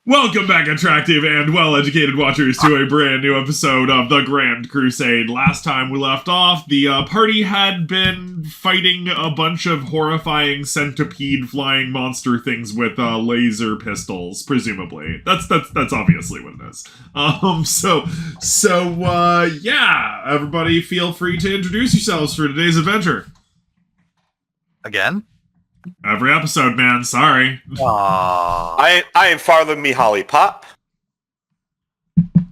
Welcome back, attractive and well-educated watchers, to a brand new episode of the Grand Crusade. Last time we left off, the party had been fighting a bunch of horrifying centipede flying monster things with laser pistols, presumably. That's obviously what it is. Yeah, everybody feel free to introduce yourselves for today's adventure. Again? Every episode, man. Sorry. I am Farland Mihaly Pop.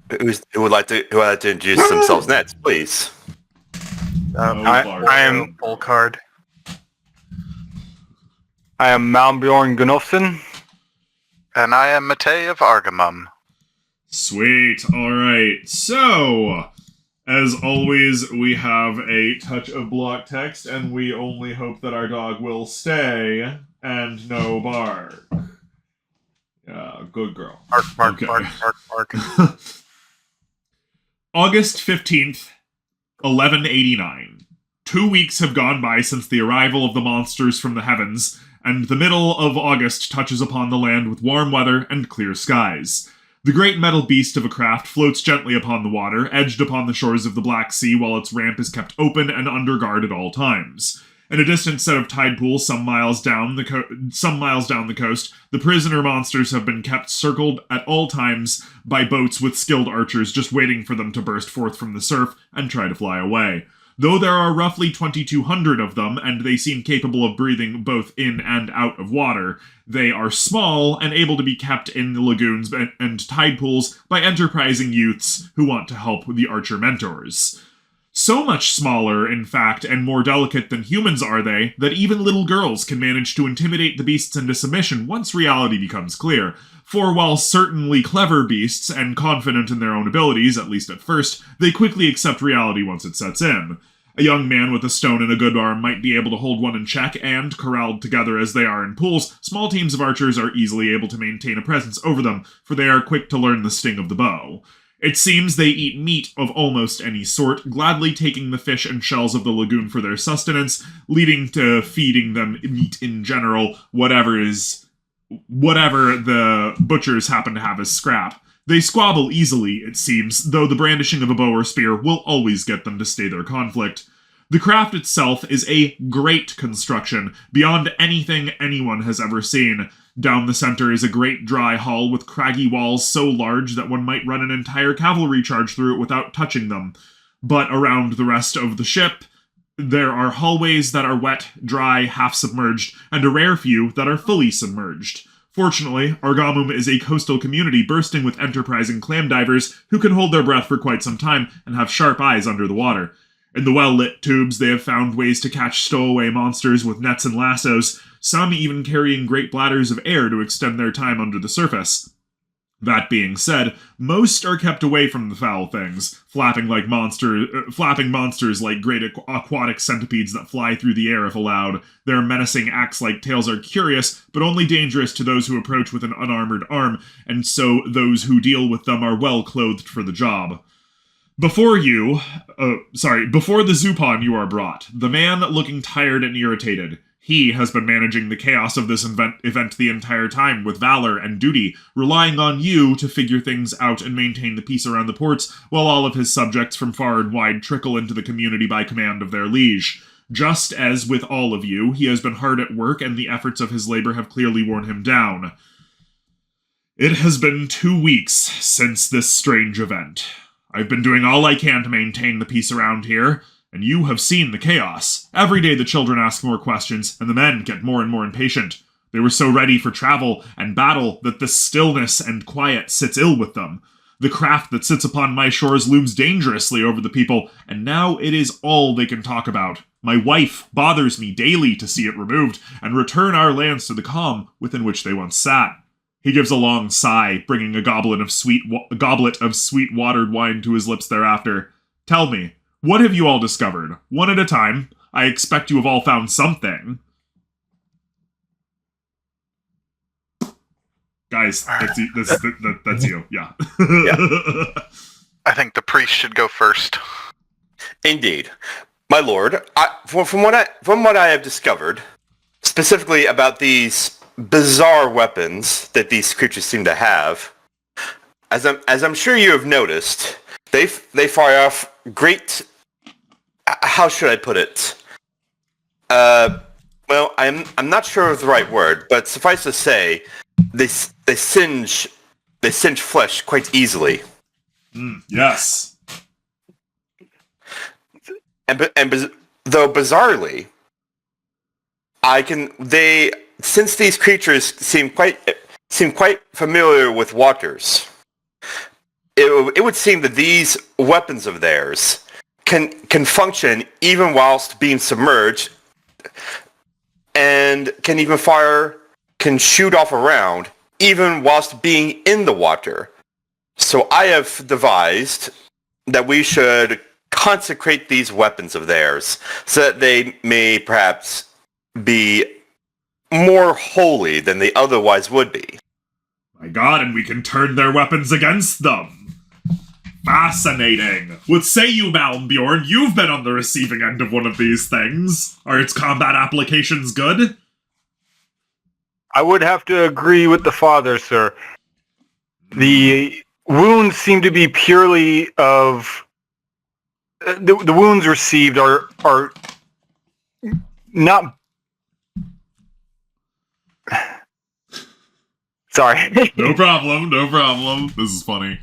Who would like to introduce themselves next, please? I am Volcard. I am Malbjorn Gunnolfsson. And I am Matei of Argamum. Sweet. Alright. So, as always, we have a touch of block text, and we only hope that our dog will stay and no bark. Yeah, good girl. Bark. August 15th, 1189. 2 weeks have gone by since the arrival of the monsters from the heavens, and the middle of August touches upon the land with warm weather and clear skies. The great metal beast of a craft floats gently upon the water, edged upon the shores of the Black Sea, while its ramp is kept open and under guard at all times. In a distant set of tide pools some miles down the coast, the prisoner monsters have been kept circled at all times by boats with skilled archers just waiting for them to burst forth from the surf and try to fly away. Though there are roughly 2,200 of them, and they seem capable of breathing both in and out of water, they are small and able to be kept in the lagoons and tide pools by enterprising youths who want to help the archer mentors. So much smaller, in fact, and more delicate than humans are they, that even little girls can manage to intimidate the beasts into submission once reality becomes clear. For while certainly clever beasts and confident in their own abilities, at least at first, they quickly accept reality once it sets in. A young man with a stone and a good arm might be able to hold one in check, and, corralled together as they are in pools, small teams of archers are easily able to maintain a presence over them, for they are quick to learn the sting of the bow. It seems they eat meat of almost any sort, gladly taking the fish and shells of the lagoon for their sustenance, leading to feeding them meat in general, whatever the butchers happen to have as scrap. They squabble easily, it seems, though the brandishing of a bow or spear will always get them to stay their conflict. The craft itself is a great construction, beyond anything anyone has ever seen. Down the center is a great dry hall with craggy walls so large that one might run an entire cavalry charge through it without touching them. But around the rest of the ship, there are hallways that are wet, dry, half-submerged, and a rare few that are fully submerged. Fortunately, Argamum is a coastal community bursting with enterprising clam divers who can hold their breath for quite some time and have sharp eyes under the water. In the well-lit tubes, they have found ways to catch stowaway monsters with nets and lassos, some even carrying great bladders of air to extend their time under the surface. That being said, most are kept away from the foul things, flapping monsters like great aquatic centipedes that fly through the air if allowed. Their menacing axe-like tails are curious, but only dangerous to those who approach with an unarmored arm, and so those who deal with them are well clothed for the job. Before the Zupon you are brought, the man looking tired and irritated. He has been managing the chaos of this event the entire time with valor and duty, relying on you to figure things out and maintain the peace around the ports, while all of his subjects from far and wide trickle into the community by command of their liege. Just as with all of you, he has been hard at work, and the efforts of his labor have clearly worn him down. It has been 2 weeks since this strange event. I've been doing all I can to maintain the peace around here, and you have seen the chaos. Every day the children ask more questions, and the men get more and more impatient. They were so ready for travel and battle that this stillness and quiet sits ill with them. The craft that sits upon my shores looms dangerously over the people, and now it is all they can talk about. My wife bothers me daily to see it removed, and return our lands to the calm within which they once sat. He gives a long sigh, bringing a goblet of sweet watered wine to his lips thereafter. Tell me, what have you all discovered? One at a time. I expect you have all found something. Guys, that's you. Yeah. I think the priest should go first. Indeed. My lord, from what I have discovered, specifically about these bizarre weapons that these creatures seem to have. As I'm sure you have noticed, they fire off great. How should I put it? Well, I'm not sure of the right word, but suffice to say, they singe flesh quite easily. Yes. Though bizarrely, since these creatures seem quite familiar with waters, it would seem that these weapons of theirs can function even whilst being submerged, and can shoot off a round even whilst being in the water. So I have devised that we should consecrate these weapons of theirs so that they may perhaps be more holy than they otherwise would be. My god, and we can turn their weapons against them. Fascinating. What say you, Malmbjorn? You've been on the receiving end of one of these things. Are its combat applications good? I would have to agree with the father, sir. The wounds seem to be purely of... The wounds received are not... Sorry. No problem. This is funny.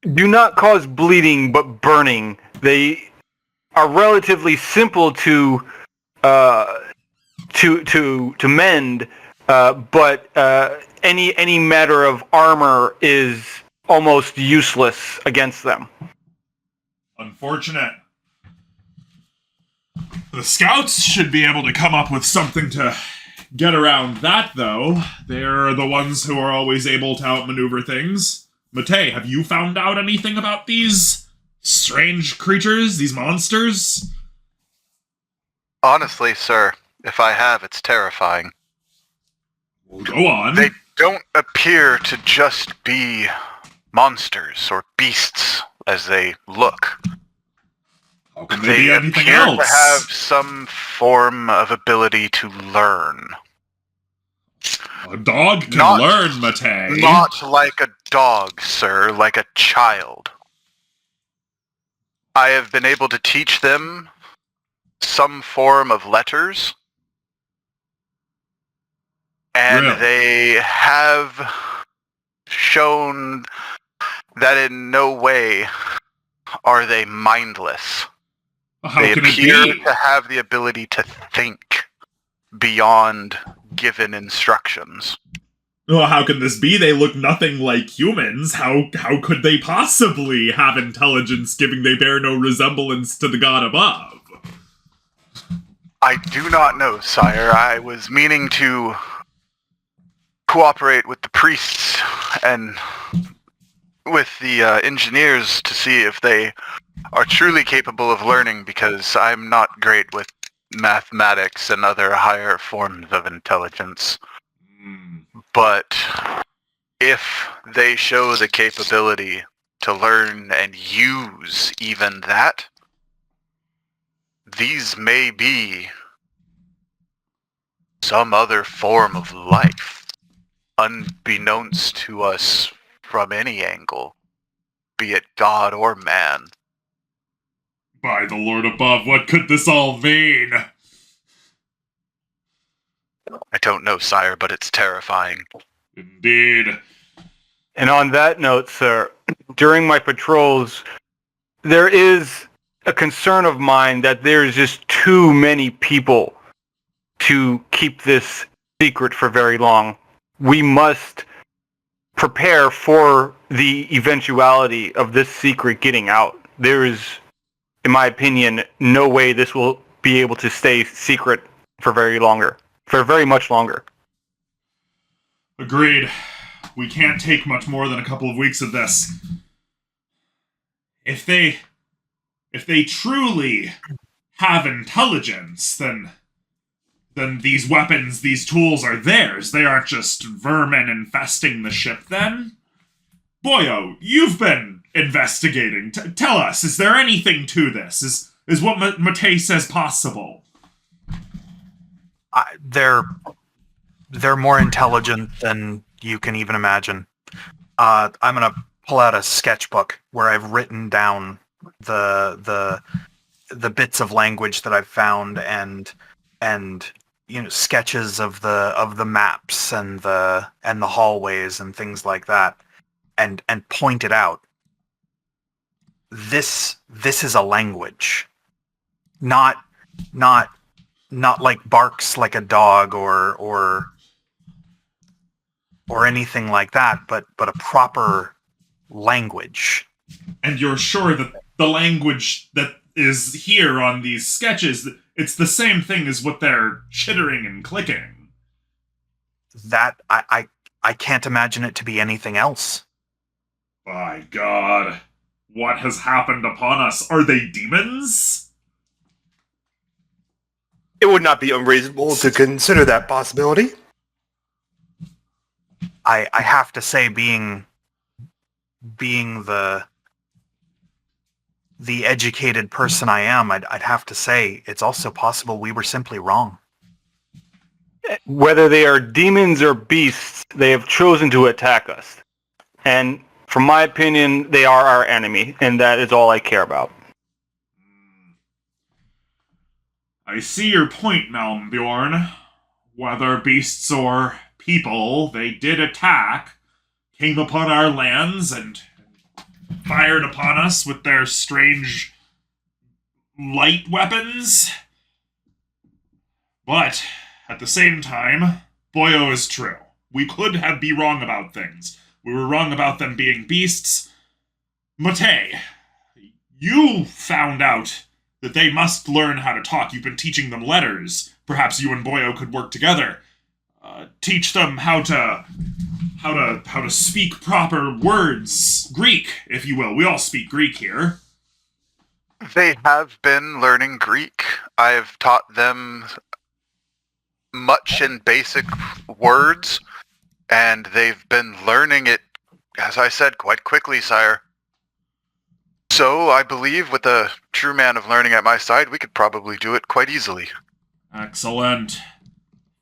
Do not cause bleeding, but burning. They are relatively simple to mend, but any matter of armor is almost useless against them. Unfortunate. The scouts should be able to come up with something to get around that, though. They're the ones who are always able to outmaneuver things. Matei, have you found out anything about these strange creatures, these monsters? Honestly, sir, if I have, it's terrifying. Well, go on. They don't appear to just be monsters or beasts as they look. How can they be anything appear else? to have some form of ability to learn. A dog can learn, Matei. Not like a dog, sir, like a child. I have been able to teach them some form of letters, and Really? they have shown that in no way are they mindless. How They can it appear be? to have the ability to think beyond given instructions. Well, how can this be? They look nothing like humans. How could they possibly have intelligence, given they bear no resemblance to the god above? I do not know, sire. I was meaning to cooperate with the priests and with the engineers to see if they are truly capable of learning, because I'm not great with mathematics and other higher forms of intelligence. But if they show the capability to learn and use even that, these may be some other form of life, unbeknownst to us from any angle, be it God or man. By the Lord above, what could this all mean? I don't know, sire, but it's terrifying. Indeed. And on that note, sir, during my patrols, there is a concern of mine that there's just too many people to keep this secret for very long. We must prepare for the eventuality of this secret getting out. There is, in my opinion, no way this will be able to stay secret for very much longer. Agreed. We can't take much more than a couple of weeks of this. If they truly have intelligence, then these weapons, these tools are theirs. They aren't just vermin infesting the ship then. Boyo, you've been investigating. Tell us, is there anything to this? Is is what Matei says possible. They're more intelligent than you can even imagine. I'm gonna pull out a sketchbook where I've written down the bits of language that I've found and sketches of the maps and the hallways and things like that, and point it out. This is a language, not like barks like a dog or anything like that, but a proper language. And you're sure that the language that is here on these sketches, it's the same thing as what they're chittering and clicking? That I can't imagine it to be anything else. By God, what has happened upon us? Are they demons? It would not be unreasonable to consider that possibility. I have to say, being the educated person I am, I'd have to say it's also possible we were simply wrong. Whether they are demons or beasts, they have chosen to attack us. And from my opinion, they are our enemy, and that is all I care about. I see your point, Malmbjorn. Whether beasts or people, they did attack, came upon our lands, and fired upon us with their strange light weapons. But, at the same time, Boyo is true. We could be wrong about things. We were wrong about them being beasts. Matei, you found out that they must learn how to talk. You've been teaching them letters. Perhaps you and Boyo could work together. Teach them how to speak proper words. Greek, if you will. We all speak Greek here. They have been learning Greek. I've taught them much in basic words, and they've been learning it, as I said, quite quickly, sire. So I believe with a true man of learning at my side, we could probably do it quite easily. Excellent.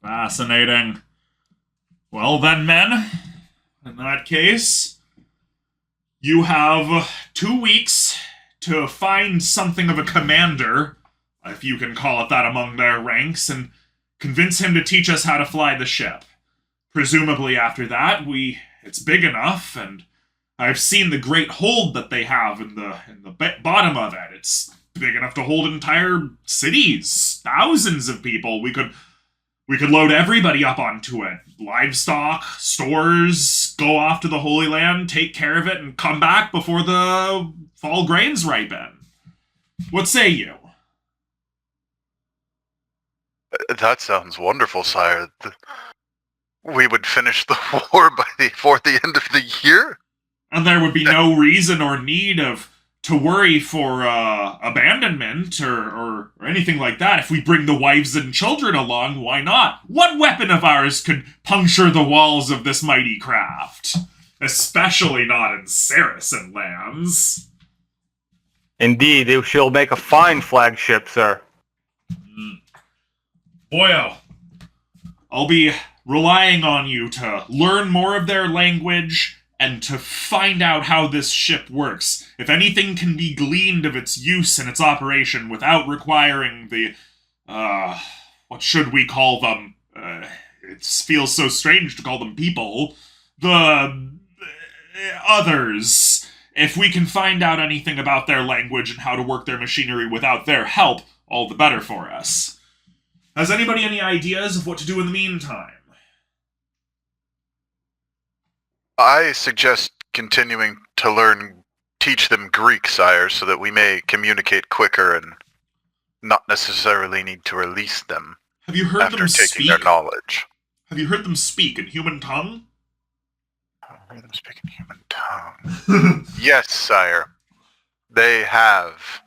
Fascinating. Well then, men, in that case, you have 2 weeks to find something of a commander, if you can call it that, among their ranks, and convince him to teach us how to fly the ship. Presumably after that, it's big enough, and I've seen the great hold that they have in the bottom of it. It's big enough to hold entire cities, thousands of people. We could load everybody up onto it. Livestock, stores, go off to the Holy Land, take care of it, and come back before the fall grains ripen. What say you? That sounds wonderful, sire. We would finish the war before the end of the year? And there would be no reason or need to worry for abandonment or anything like that. If we bring the wives and children along, why not? What weapon of ours could puncture the walls of this mighty craft? Especially not in Saracen lands. Indeed, it shall make a fine flagship, sir. Boyo, I'll be relying on you to learn more of their language and to find out how this ship works. If anything can be gleaned of its use and its operation without requiring the, what should we call them? It feels so strange to call them people. The others. If we can find out anything about their language and how to work their machinery without their help, all the better for us. Has anybody any ideas of what to do in the meantime? I suggest continuing to teach them Greek, sire, so that we may communicate quicker and not necessarily need to release them Have you heard after them taking speak? their knowledge. Have you heard them speak in human tongue? I heard them speak in human tongue. Yes, sire. They have.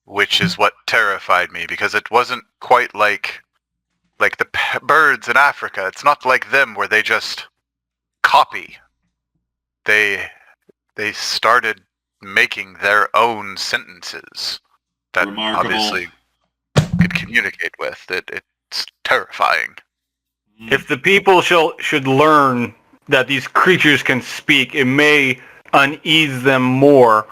Which is what terrified me, because it wasn't quite like the birds in Africa. It's not like them where they just copy. They started making their own sentences. that Remarkable. obviously could communicate with. It's terrifying. If the people should learn that these creatures can speak, it may unease them more,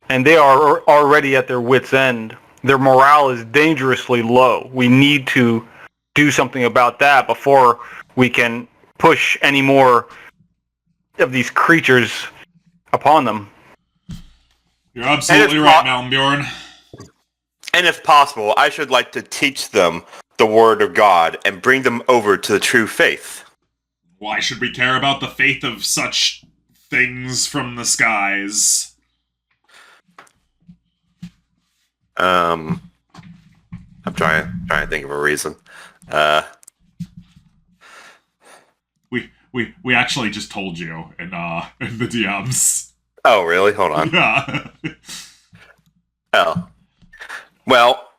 and they are already at their wits' end. Their morale is dangerously low. We need to do something about that before we can push any more of these creatures upon them. You're absolutely right, Malmbjorn. And if possible, I should like to teach them the word of God and bring them over to the true faith. Why should we care about the faith of such things from the skies? I'm trying to think of a reason. We actually just told you in the DMs. Oh, really? Hold on. Yeah. Oh. Well,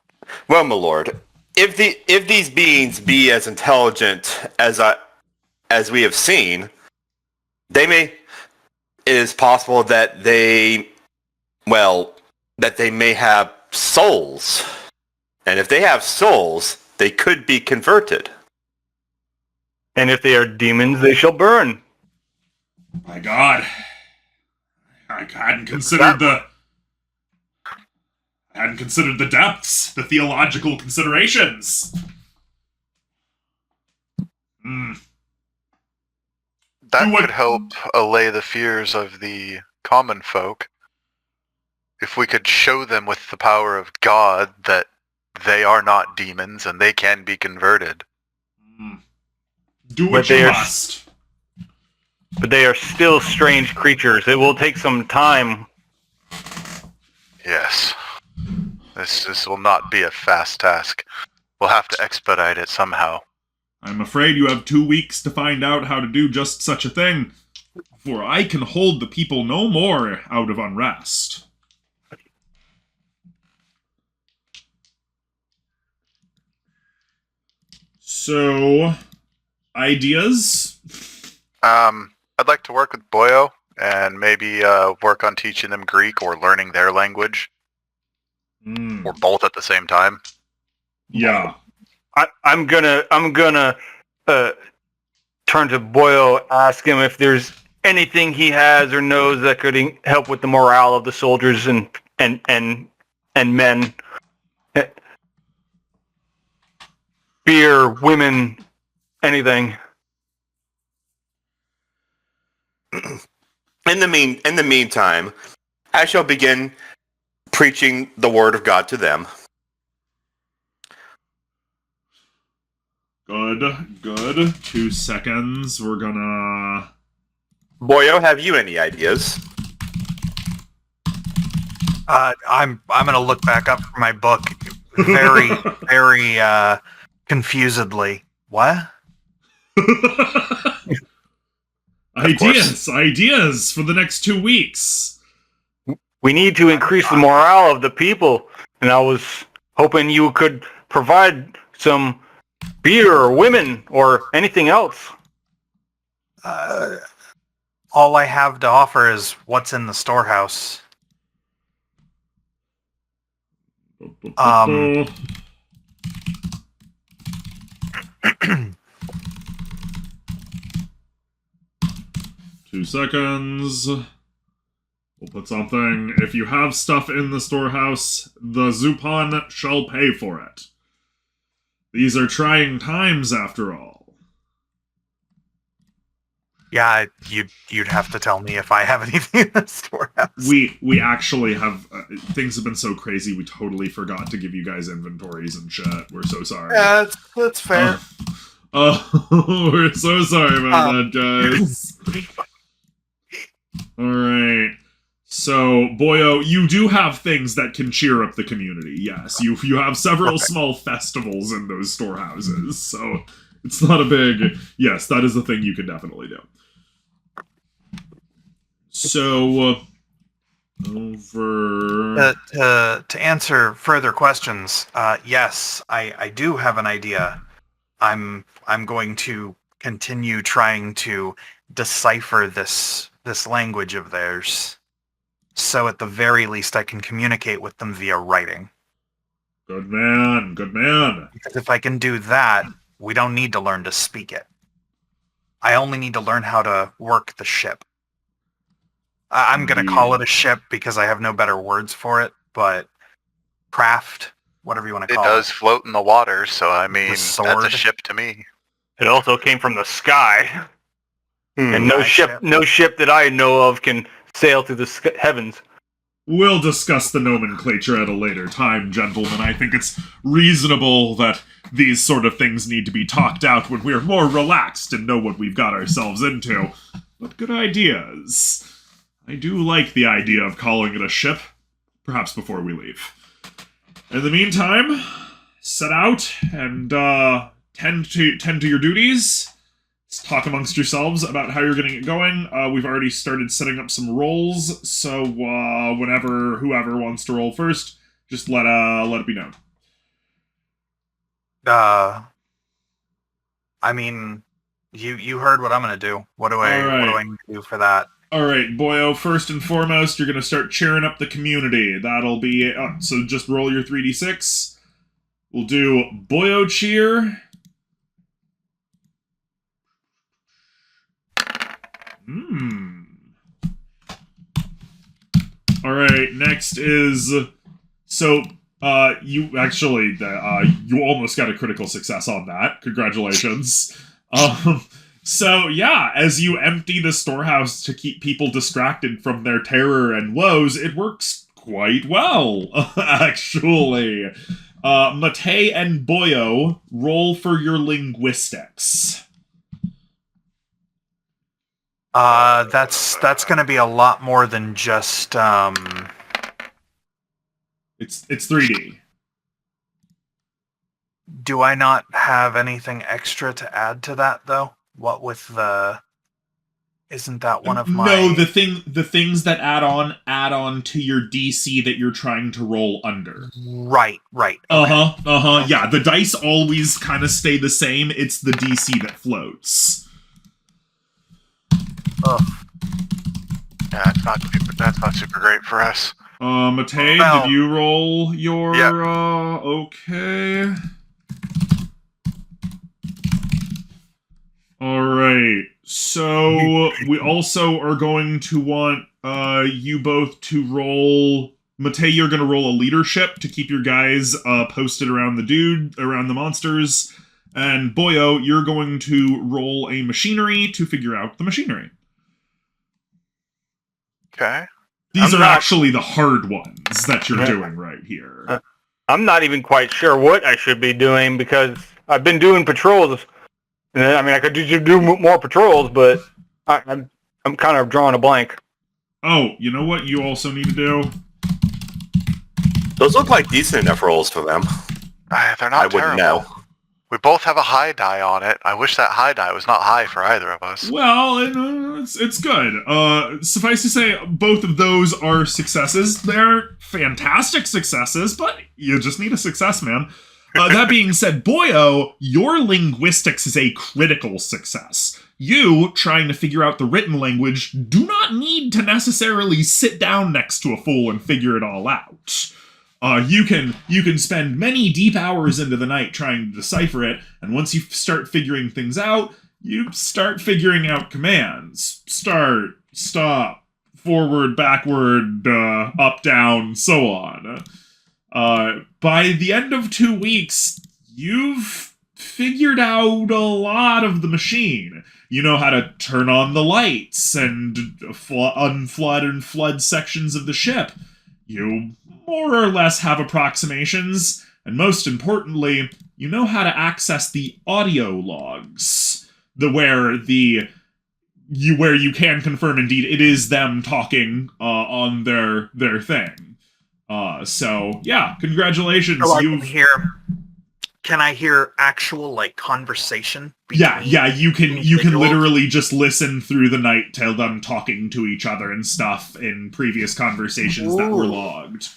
my lord. If these beings be as intelligent as we have seen, it is possible that they may have souls. And if they have souls, they could be converted. And if they are demons, they shall burn. My God. I hadn't considered the depths, the theological considerations. That could help allay the fears of the common folk. If we could show them with the power of God that they are not demons and they can be converted. Do what you must. But they are still strange creatures. It will take some time. Yes. This will not be a fast task. We'll have to expedite it somehow. I'm afraid you have 2 weeks to find out how to do just such a thing, for I can hold the people no more out of unrest. So, ideas? I'd like to work with Boyo and maybe work on teaching them Greek or learning their language. Or both at the same time. Yeah. I'm gonna turn to Boyle, ask him if there's anything he has or knows that could help with the morale of the soldiers and men. Beer, women, anything. In the meantime, I shall begin preaching the word of God to them. Good. 2 seconds. We're gonna... Boyo, have you any ideas? I'm gonna look back up for my book very, very confusedly. What? Ideas for the next 2 weeks. We need to increase the morale of the people, and I was hoping you could provide some beer or women or anything else. All I have to offer is what's in the storehouse. 2 seconds. We'll put something. If you have stuff in the storehouse, the Zupan shall pay for it. These are trying times, after all. Yeah, you'd have to tell me if I have anything in the storehouse. We actually have... things have been so crazy, we totally forgot to give you guys inventories and shit. We're so sorry. Yeah, that's fair. We're so sorry about that, guys. Alright. So, Boyo, you do have things that can cheer up the community, yes. You have several small festivals in those storehouses, so it's not a big... Yes, that is a thing you can definitely do. So, over... To answer further questions, yes, I do have an idea. I'm going to continue trying to decipher this language of theirs. So at the very least, I can communicate with them via writing. Good man, good man. Because if I can do that, we don't need to learn to speak it. I only need to learn how to work the ship. I'm going to call it a ship because I have no better words for it, but craft, whatever you want to It call does float in the water, so I mean, The that's sword. a ship to me. It also came from the sky, and Sky ship. no ship that I know of can sail through the heavens. We'll discuss the nomenclature at a later time, gentlemen. I think it's reasonable that these sort of things need to be talked out when we're more relaxed and know what we've got ourselves into. But good ideas. I do like the idea of calling it a ship, perhaps before we leave. In the meantime, set out and tend to your duties. Talk amongst yourselves about how you're getting it going. We've already started setting up some roles, so whoever wants to roll first, just let it be known. I mean, you heard what I'm gonna do. What do I need to do for that? All right, Boyo. First and foremost, you're gonna start cheering up the community. That'll be so. Just roll your 3d6. We'll do Boyo cheer. All right. Next is you actually you almost got a critical success on that. Congratulations. So yeah, as you empty the storehouse to keep people distracted from their terror and woes, it works quite well, actually. Matei and Boyo, roll for your linguistics. That's gonna be a lot more than just It's 3D. Do I not have anything extra to add to that though? What with the? Isn't that one of my? No, the things that add on to your DC that you're trying to roll under. Right. Okay. Yeah, the dice always kind of stay the same. It's the DC that floats. Ugh. Yeah, that's not super great for us. Matei, Well, did you roll your? Yeah. Okay. All right. So we also are going to want you both to roll. Matei, you're going to roll a leadership to keep your guys posted around around the monsters. And Boyo, you're going to roll a machinery to figure out the machinery. Okay. These are actually the hard ones that you're doing right here. I'm not even quite sure what I should be doing because I've been doing patrols. And I mean, I could do more patrols, but I'm kind of drawing a blank. Oh, you know what you also need to do? Those look like decent enough rolls for them. They're not I terrible. wouldn't know. We both have a high die on it. I wish that high die was not high for either of us. Well, it's good. Suffice to say, both of those are successes. They're fantastic successes, but you just need a success, man. That being said, Boyo, your linguistics is a critical success. You, trying to figure out the written language, do not need to necessarily sit down next to a fool and figure it all out. You can spend many deep hours into the night trying to decipher it, and once you start figuring things out, you start figuring out commands. Start, stop, forward, backward, up, down, so on. By the end of 2 weeks, you've figured out a lot of the machine. You know how to turn on the lights and unflood and flood sections of the ship. You more or less have approximations, and most importantly, you know how to access the audio logs, where you can confirm indeed it is them talking on their thing. So yeah, congratulations. So can I hear actual like conversation? Yeah, you can literally just listen through the night to them talking to each other and stuff in previous conversations that were logged.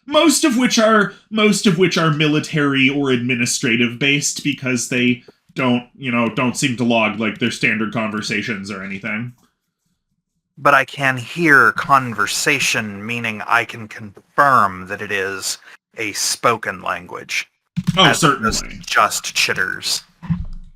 Most of which are military or administrative based because they don't seem to log like their standard conversations or anything. But I can hear conversation, meaning I can confirm that it is a spoken language. Oh, as certainly. opposed to just chitters.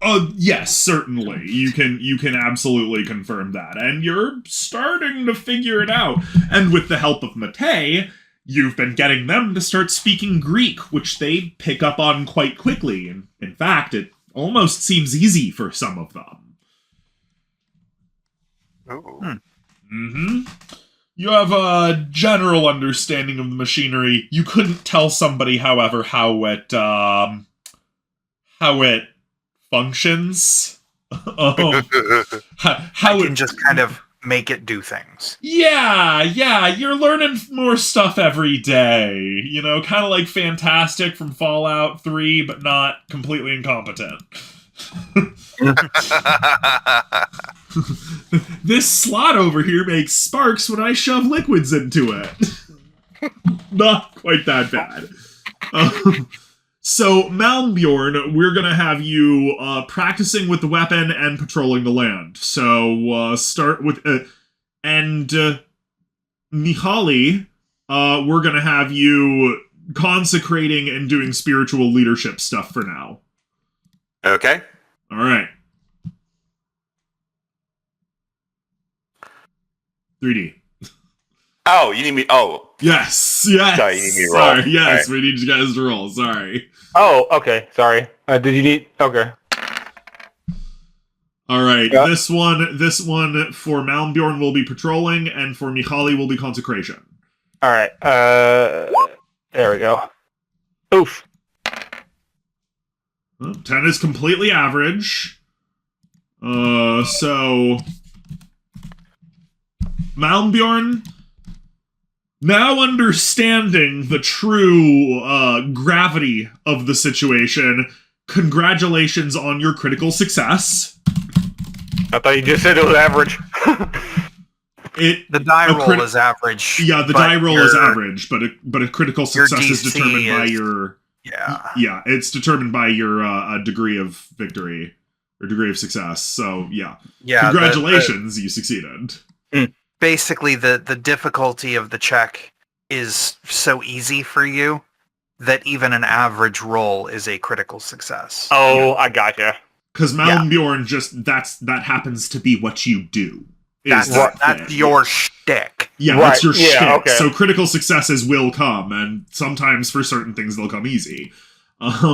Oh, yes, certainly. You can absolutely confirm that. And you're starting to figure it out. And with the help of Matei, you've been getting them to start speaking Greek, which they pick up on quite quickly. And in fact, it almost seems easy for some of them. Ooh. You have a general understanding of the machinery. You couldn't tell somebody, however, how it functions. How You it can just kind of make it do things. Yeah, you're learning more stuff every day. You know, kind of like Fantastic from Fallout 3, but not completely incompetent. This slot over here makes sparks when I shove liquids into it. Not quite that bad. So, Malmbjorn, we're going to have you practicing with the weapon and patrolling the land. So, start with... Mihaly, we're going to have you consecrating and doing spiritual leadership stuff for now. Okay. All right. 3D. Oh, you need me... Oh, Yes. Sorry, you need me to roll. Sorry, yes, Alright. we need you guys to roll. Sorry. Oh, okay. Sorry. Did you need... Okay. All right. Yeah. This one for Malmbjorn will be patrolling, and for Mihaly will be consecration. All right. There we go. Oof. Well, 10 is completely average. So... Malmbjorn, now understanding the true gravity of the situation, congratulations on your critical success. I thought you just said it was average. The die roll is average. Yeah, the die roll is average, but a critical success is DC determined by your... Yeah, it's determined by your degree of victory, or degree of success, so yeah. Congratulations, you succeeded. Basically, the difficulty of the check is so easy for you that even an average roll is a critical success. Oh, I gotcha. Because Malmbjorn that happens to be what you do. That's your shtick. Yeah, Right. that's your Yeah, shtick. okay. So critical successes will come, and sometimes for certain things they'll come easy.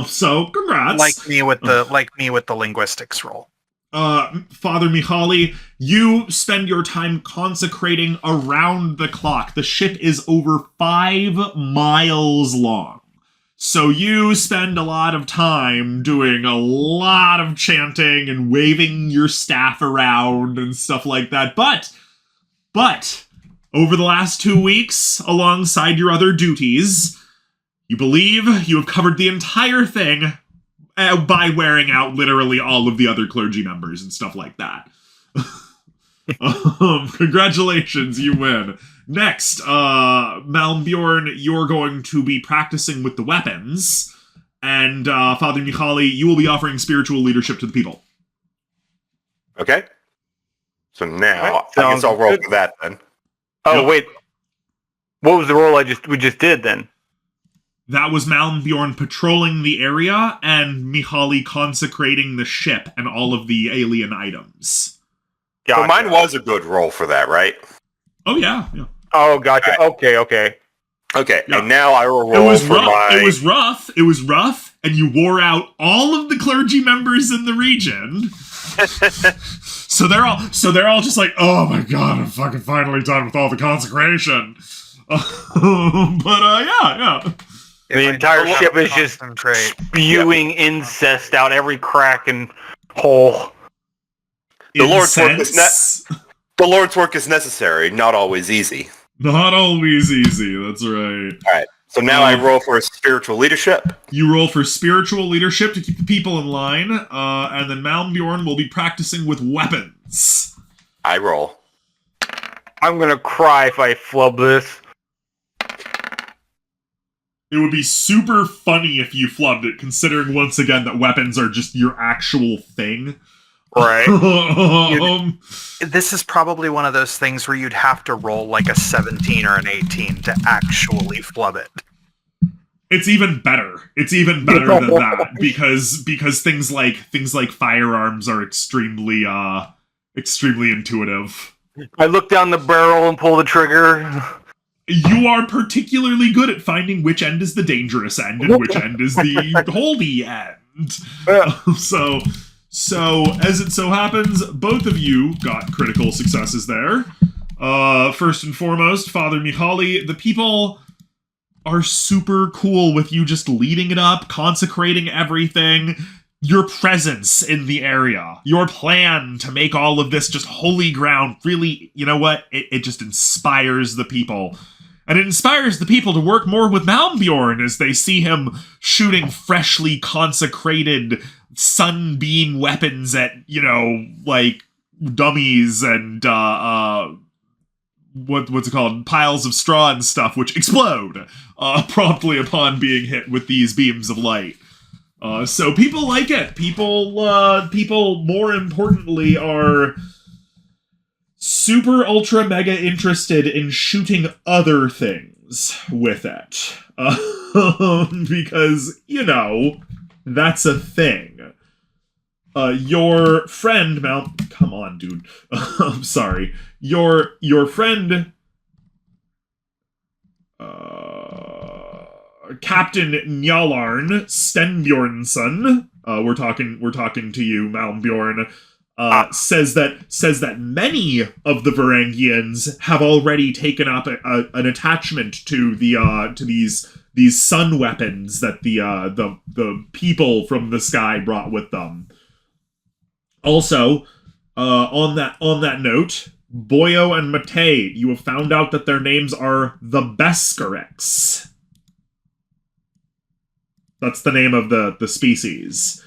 So congrats. Like me with the linguistics roll. Father Mihaly, you spend your time consecrating around the clock. The ship is over 5 miles long. So you spend a lot of time doing a lot of chanting and waving your staff around and stuff like that. But, over the last 2 weeks, alongside your other duties, you believe you have covered the entire thing by wearing out literally all of the other clergy members and stuff like that. Congratulations, you win. Next, Malmbjorn, you're going to be practicing with the weapons, and Father Mihaly, you will be offering spiritual leadership to the people. okay. So now, Alright, I guess I'll roll good. for that then. Oh, Yep. wait. What was the roll we just did then? That was Malmbjorn patrolling the area and Mihaly consecrating the ship and all of the alien items. Gotcha. So mine was a good roll for that, right? Oh, yeah. Oh, gotcha. Alright. Okay. Okay, Yeah. and now I will It roll was for rough. my... It was rough, and you wore out all of the clergy members in the region. So they're all just like, oh my god, I'm fucking finally done with all the consecration. Yeah. The entire ship is just concentrate. spewing incest out every crack and hole. The Lord's work is Incense. The Lord's work is necessary, not always easy. Not always easy, that's right. Alright, so now I roll for spiritual leadership. You roll for spiritual leadership to keep the people in line, and then Malmbjorn will be practicing with weapons. I roll. I'm gonna cry if I flub this. It would be super funny if you flubbed it, considering once again that weapons are just your actual thing. Right. This is probably one of those things where you'd have to roll like a 17 or an 18 to actually flub it. It's even better. It's even better than that because things like firearms are extremely intuitive. I look down the barrel and pull the trigger. You are particularly good at finding which end is the dangerous end and which end is the holy end. So as it so happens, both of you got critical successes there. First and foremost, Father Mihaly, the people are super cool with you just leading it up, consecrating everything, your presence in the area, your plan to make all of this just holy ground. Really, you know what? It just inspires the people. And it inspires the people to work more with Malmbjorn as they see him shooting freshly consecrated sunbeam weapons at, like dummies and what's it called? Piles of straw and stuff, which explode promptly upon being hit with these beams of light. So people like it. People, more importantly, are super ultra mega interested in shooting other things with it. Because, that's a thing. Your friend, come on, dude. I'm sorry. Your friend, Captain Njalarn Stenbjornsson, we're talking to you, Malmbjorn, says that many of the Varangians have already taken up an attachment to these sun weapons that the people from the sky brought with them. Also, on that note, Boyo and Matei, you have found out that their names are the Besgorix. That's the name of the species.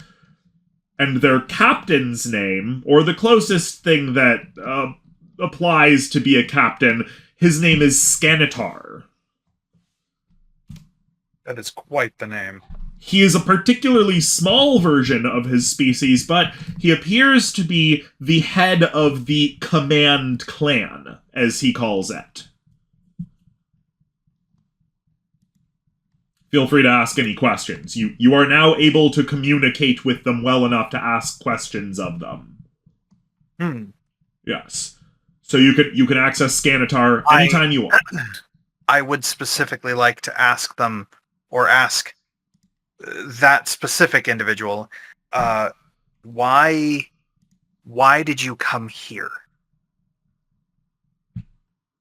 And their captain's name, or the closest thing that applies to be a captain, his name is Scanitar. That is quite the name. He is a particularly small version of his species, but he appears to be the head of the Command Clan, as he calls it. Feel free to ask any questions. You are now able to communicate with them well enough to ask questions of them. Yes. So you can access Scanitar anytime you want. I would specifically like to ask them, or ask that specific individual, why did you come here?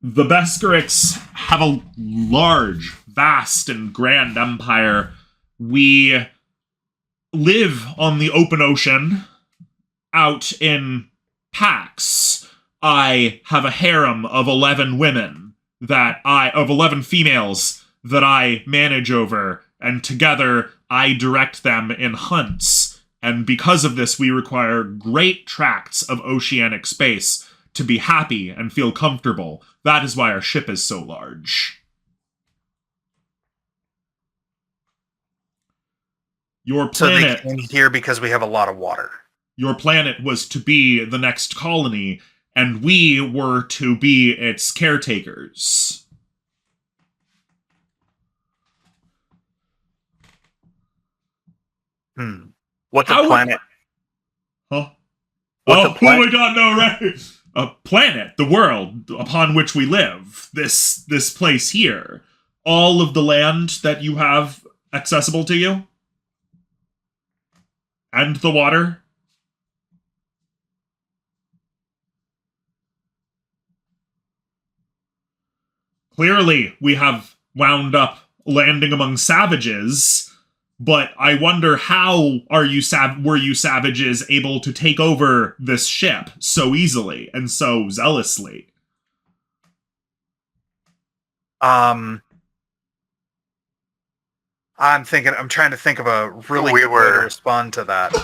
The Besgorix have a large, vast, and grand empire. We live on the open ocean, out in packs. I have a harem of 11 women of 11 females that I manage over, and together I direct them in hunts. And because of this, we require great tracts of oceanic space to be happy and feel comfortable. That is why our ship is so large. Your planet... So they came here because we have a lot of water. Your planet was to be the next colony, and we were to be its caretakers. What's a planet? Huh? What's a planet? Oh my god, no, right? A planet, the world upon which we live. This place here. All of the land that you have accessible to you. And the water. Clearly, we have wound up landing among savages. But I wonder, how were you savages able to take over this ship so easily and so zealously? I'm trying to think of a really good way to respond to that.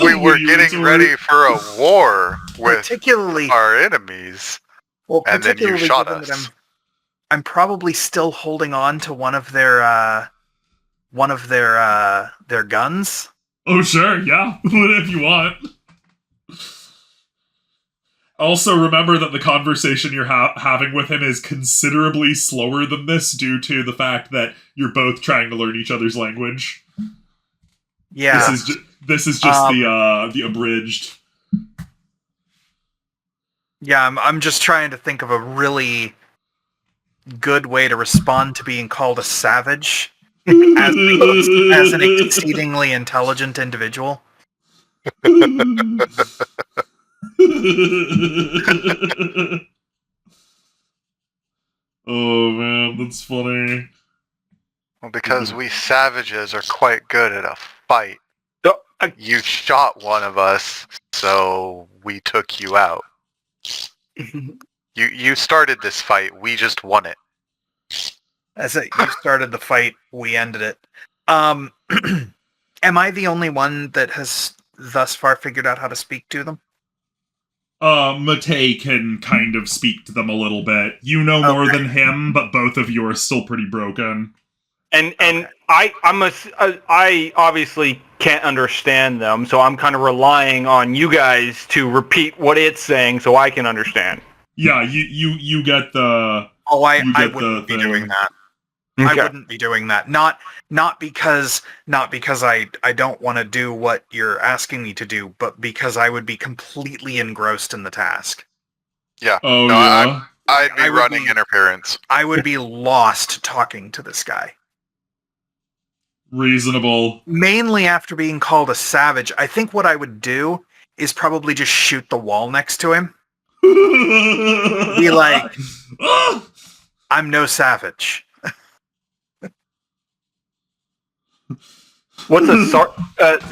We were getting ready for a war with our enemies, and then you shot us. I'm probably still holding on to one of their guns. Oh, sure, yeah. If you want. Also, remember that the conversation you're having with him is considerably slower than this due to the fact that you're both trying to learn each other's language. Yeah. This is just the abridged. Yeah, I'm just trying to think of a really good way to respond to being called a savage as an exceedingly intelligent individual. Oh man, that's funny. Well, because we savages are quite good at a fight. Oh, You shot one of us, so we took you out. You started this fight, we just won it. As you started the fight, we ended it. Am I the only one that has thus far figured out how to speak to them? Matei can kind of speak to them a little bit. You know more than him, but both of you are still pretty broken. And I obviously can't understand them, so I'm kind of relying on you guys to repeat what it's saying so I can understand. Yeah, you get the... Oh, I the wouldn't be thing. doing that. Okay. I wouldn't be doing that. Not because I don't want to do what you're asking me to do, but because I would be completely engrossed in the task. Yeah. Oh, No, yeah? I'd be I would running be- interference. I would be lost talking to this guy. Reasonable. Mainly after being called a savage, I think what I would do is probably just shoot the wall next to him. Be like, Ah! I'm no savage. What's a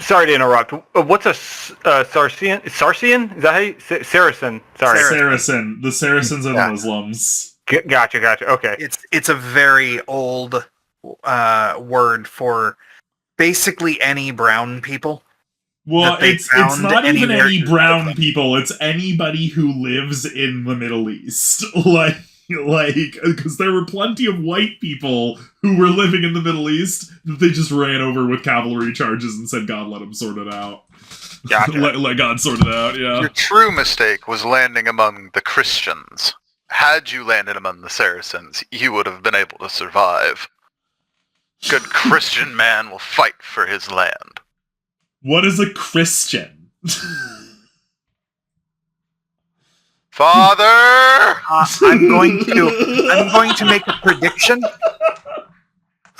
sorry to interrupt. What's a Sarcian? Sarcian? Is that how you Saracen? Sorry. Saracen. The Saracens are Yeah. the Muslims. Gotcha. Okay. It's a very old word for basically any brown people. Well, That they it's found not even anywhere any to brown live. people. It's anybody who lives in the Middle East. Like, because there were plenty of white people who were living in the Middle East that they just ran over with cavalry charges and said, God, let them sort it out. Gotcha. let God sort it out, yeah. Your true mistake was landing among the Christians. Had you landed among the Saracens, you would have been able to survive. Good Christian man will fight for his land. What is a Christian? Father! I'm going to make a prediction.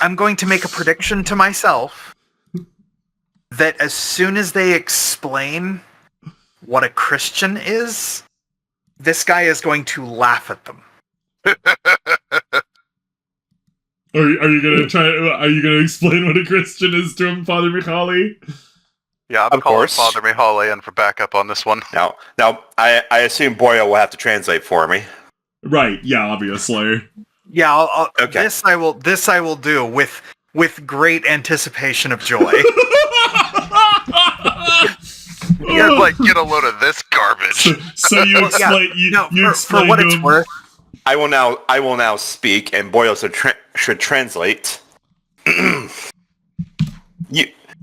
I'm going to make a prediction to myself that as soon as they explain what a Christian is, this guy is going to laugh at them. Are you gonna try? Are you gonna explain what a Christian is to him, Father Michali? Yeah, I'm Of calling course. Father Mihaly in for backup on this one. Now, I assume Boyo will have to translate for me. Right. Yeah. Obviously. Yeah, I'll, Okay. This I will do with great anticipation of joy. You're like, get a load of this garbage. So you Well, yeah, explain. You for explain what to it's him. worth, I will now speak, and Boyo should translate.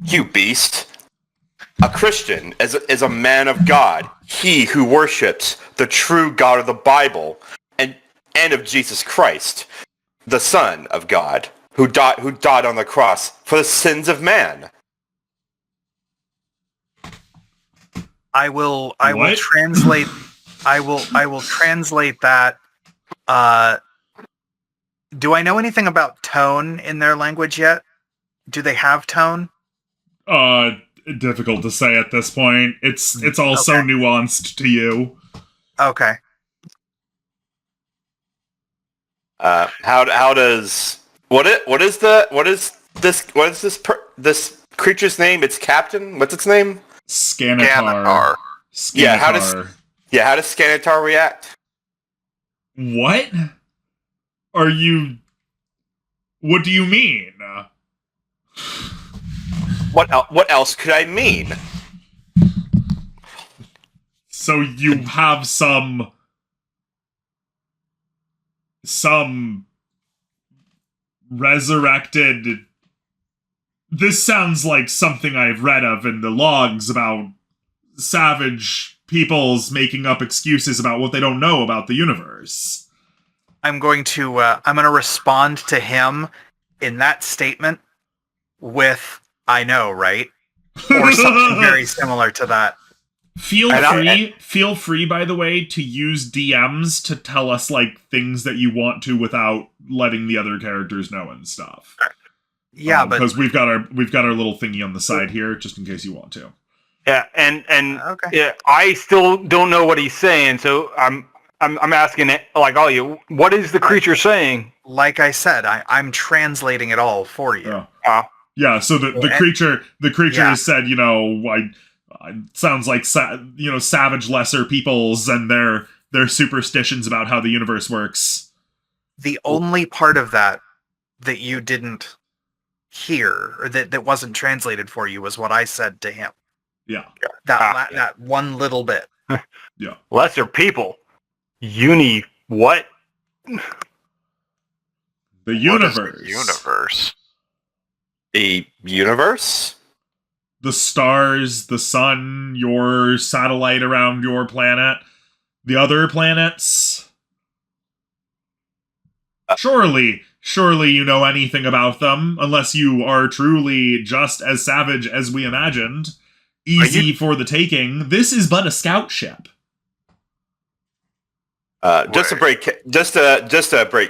You beast. A Christian is a man of God, he who worships the true God of the Bible and of Jesus Christ, the Son of God, who died on the cross for the sins of man. I will What? translate. I will translate that. Do I know anything about tone in their language yet? Do they have tone? Difficult to say at this point. It's all so Okay. nuanced to you. Okay. How does what is this creature's name? It's Captain. What's its name? Scanatar. Scanatar. Yeah, how does Scanatar react? What? Are you... What do you mean? What else could I mean? So you have some resurrected... This sounds like something I've read of in the logs about savage people's making up excuses about what they don't know about the universe. I'm going to respond to him in that statement with "I know, right?" or something very similar to that. Feel free, by the way, to use DMs to tell us like things that you want to without letting the other characters know and stuff. Yeah, but because we've got our little thingy on the side here, just in case you want to. Yeah, and okay. yeah, I still don't know what he's saying, so I'm asking it like all you. What is the creature saying? Like I said, I'm translating it all for you. Yeah. So the creature has said, sounds like savage lesser peoples and their superstitions about how the universe works. The only part of that you didn't hear or that wasn't translated for you was what I said to him. Yeah. That one little bit. Yeah. Lesser people. What? The universe. What is the universe? The universe? The stars, the sun, your satellite around your planet, the other planets. Surely you know anything about them, unless you are truly just as savage as we imagined. Easy for the taking. This is but a scout ship. Just to break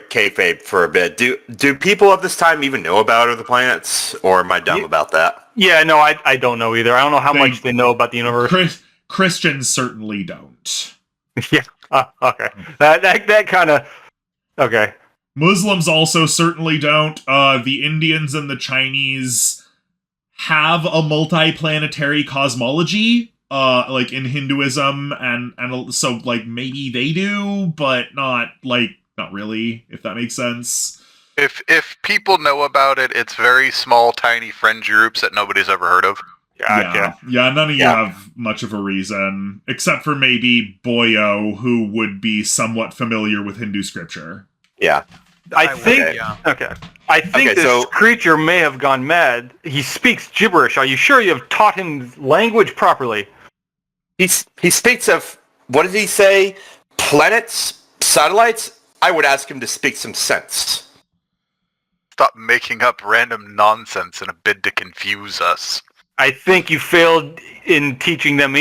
kayfabe for a bit. Do people of this time even know about other planets, or am I dumb about that? Yeah, no, I don't know either. I don't know how much they know about the universe. Christians certainly don't. Yeah. Okay. That kind of. Okay. Muslims also certainly don't. The Indians and the Chinese have a multiplanetary cosmology. Like in Hinduism, and so like maybe they do, but not really, if that makes sense. If people know about it, it's very small, tiny fringe groups that nobody's ever heard of. Yeah, none of you have much of a reason, except for maybe Boyo, who would be somewhat familiar with Hindu scripture. Yeah. I think this creature may have gone mad. He speaks gibberish. Are you sure you have taught him language properly? He speaks of, what did he say? Planets? Satellites? I would ask him to speak some sense. Stop making up random nonsense in a bid to confuse us. I think you failed in teaching them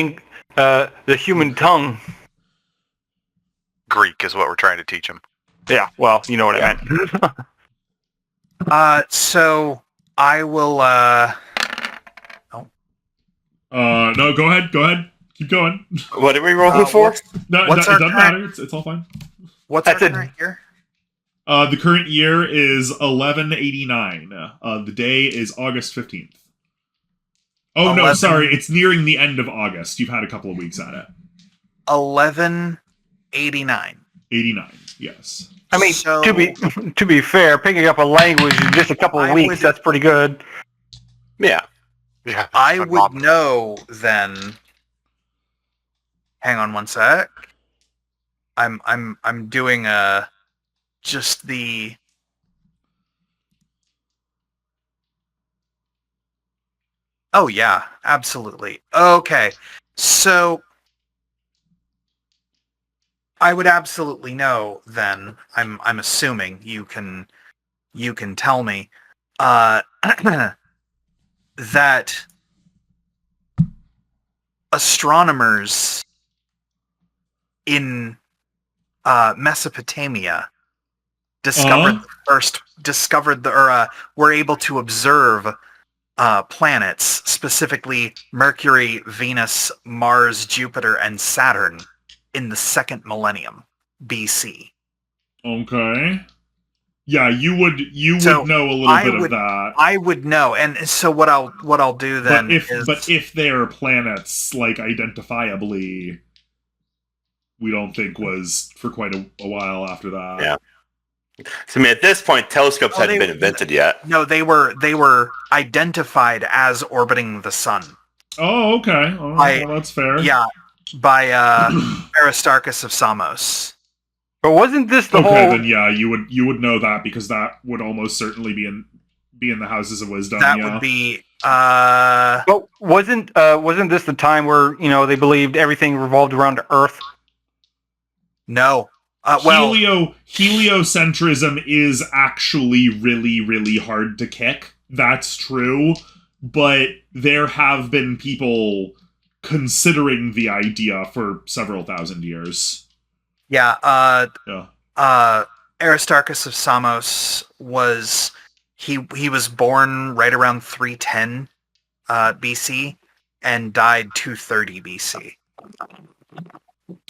the human tongue. Greek is what we're trying to teach them. Yeah, well, you know what I meant. So I will, no, go ahead. Keep going. What are we rolling for? No, it doesn't matter. It's all fine. What's our current year? The current year is 1189. The day is August 15th. Oh, no, sorry. It's nearing the end of August. You've had a couple of weeks at it. 1189. 89, yes. I mean, to be fair, picking up a language in just a couple of weeks, that's pretty good. Yeah. Yeah. I would know then. Hang on one sec. I'm doing just the. Oh yeah, absolutely. Okay, so I would absolutely know then. I'm assuming you can tell me that astronomers in Mesopotamia were able to observe planets, specifically Mercury, Venus, Mars, Jupiter, and Saturn in the 2nd millennium BC. Okay. Yeah, you would know a little bit of that. I would know, and so what I'll do then but if they're planets like identifiably, we don't think was for quite a while after that. Yeah. So I mean, at this point, telescopes hadn't been invented yet. No, they were identified as orbiting the sun. Oh, okay. Oh, well, that's fair. Yeah, by Aristarchus of Samos. But wasn't this the whole? Okay, then yeah, you would know that because that would almost certainly be in the Houses of Wisdom. That would be But wasn't this the time where they believed everything revolved around Earth? No. Heliocentrism is actually really, really hard to kick. That's true. But there have been people considering the idea for several thousand years. Yeah. Yeah. Aristarchus of Samos was born right around 310 BC and died 230 BC.